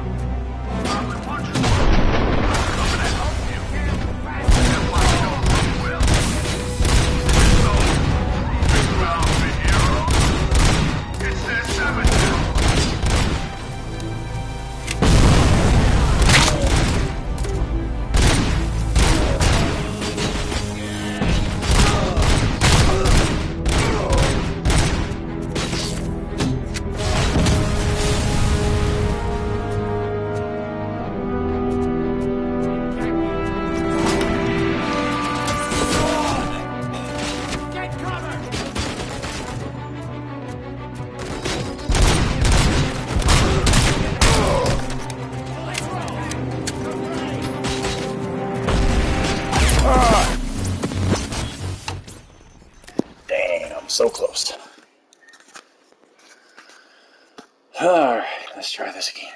Probably wondering. Coming to help you. If I show them will. So, stick around for heroes. It's their cemetery. Damn, so close. Alright, let's try this again.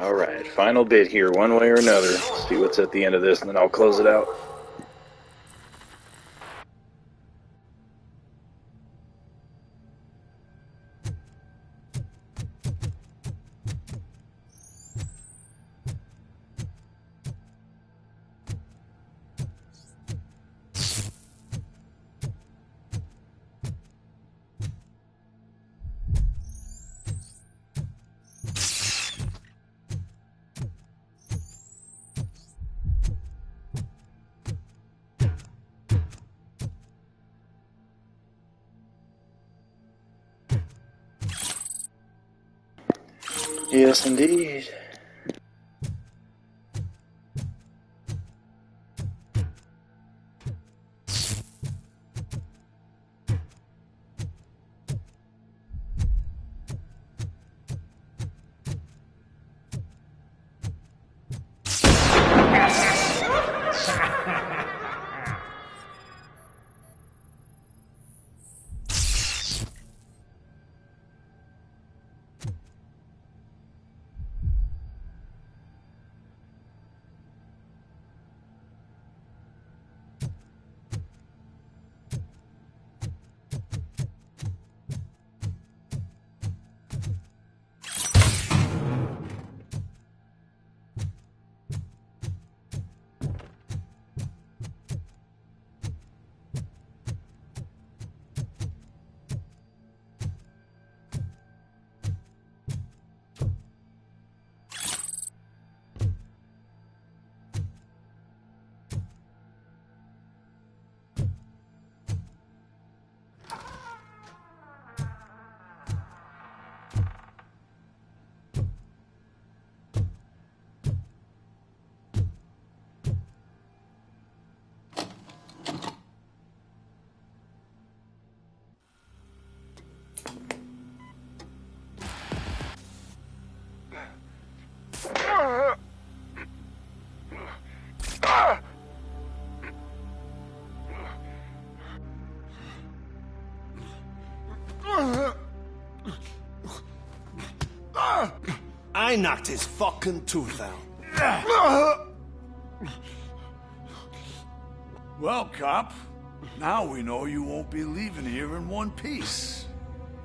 Alright, final bit here, one way or another. Let's see what's at the end of this, and then I'll close it out. Yes, indeed. I knocked his fucking tooth out. Well, cop, now we know you won't be leaving here in one piece.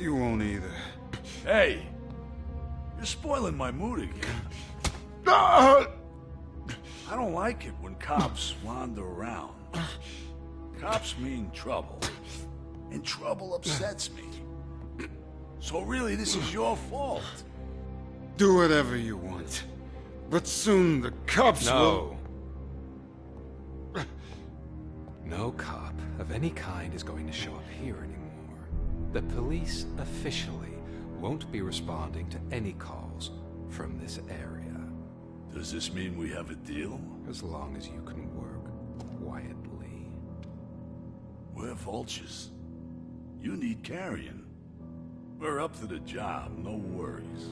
You won't either. Hey, you're spoiling my mood again. I don't like it when cops wander around. Cops mean trouble, and trouble upsets me. So really, this is your fault. Do whatever you want. But soon the cops will... No cop of any kind is going to show up here anymore. The police officially won't be responding to any calls from this area. Does this mean we have a deal? As long as you can work quietly. We're vultures. You need carrion. We're up to the job, no worries.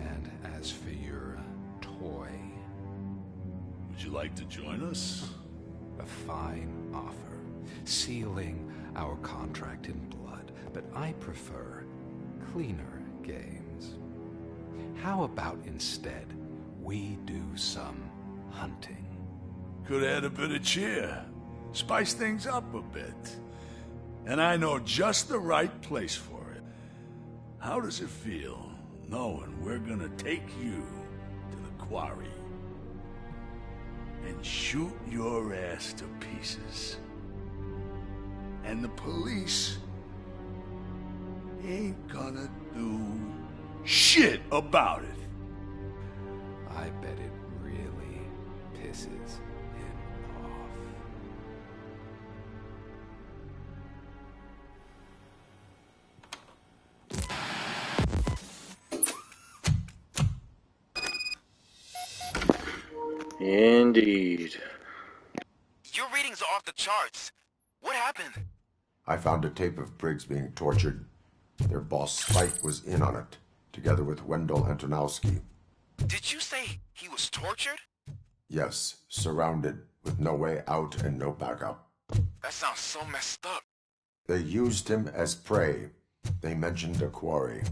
And as for your toy... Would you like to join us? A fine offer, sealing our contract in blood, but I prefer cleaner games. How about instead we do some hunting? Could add a bit of cheer, spice things up a bit. And I know just the right place for it. How does it feel knowing we're gonna take you to the quarry and shoot your ass to pieces? And the police ain't gonna do shit about it. I bet it really pisses him off. Indeed. Your readings are off the charts. What happened? I found a tape of Briggs being tortured. Their boss Spike was in on it, together with Wendell Antonowski. Did you say he was tortured? Yes, surrounded, with no way out and no backup. That sounds so messed up. They used him as prey. They mentioned a quarry.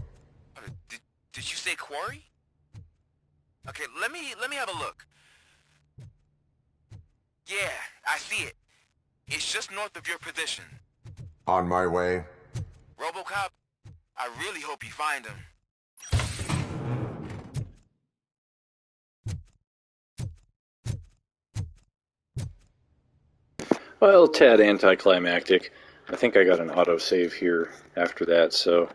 Did you say quarry? Okay, let me have a look. Yeah, I see it. It's just north of your position. On my way. RoboCop, I really hope you find him. Well, tad anticlimactic. I think I got an autosave here after that, so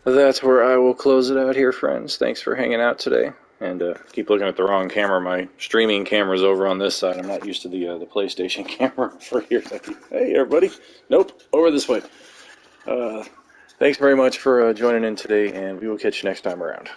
that's where I will close it out here, friends. Thanks for hanging out today. And keep looking at the wrong camera. My streaming camera's over on this side. I'm not used to the PlayStation camera for here. Hey, everybody. Nope, over this way. Thanks very much for joining in today, and we will catch you next time around.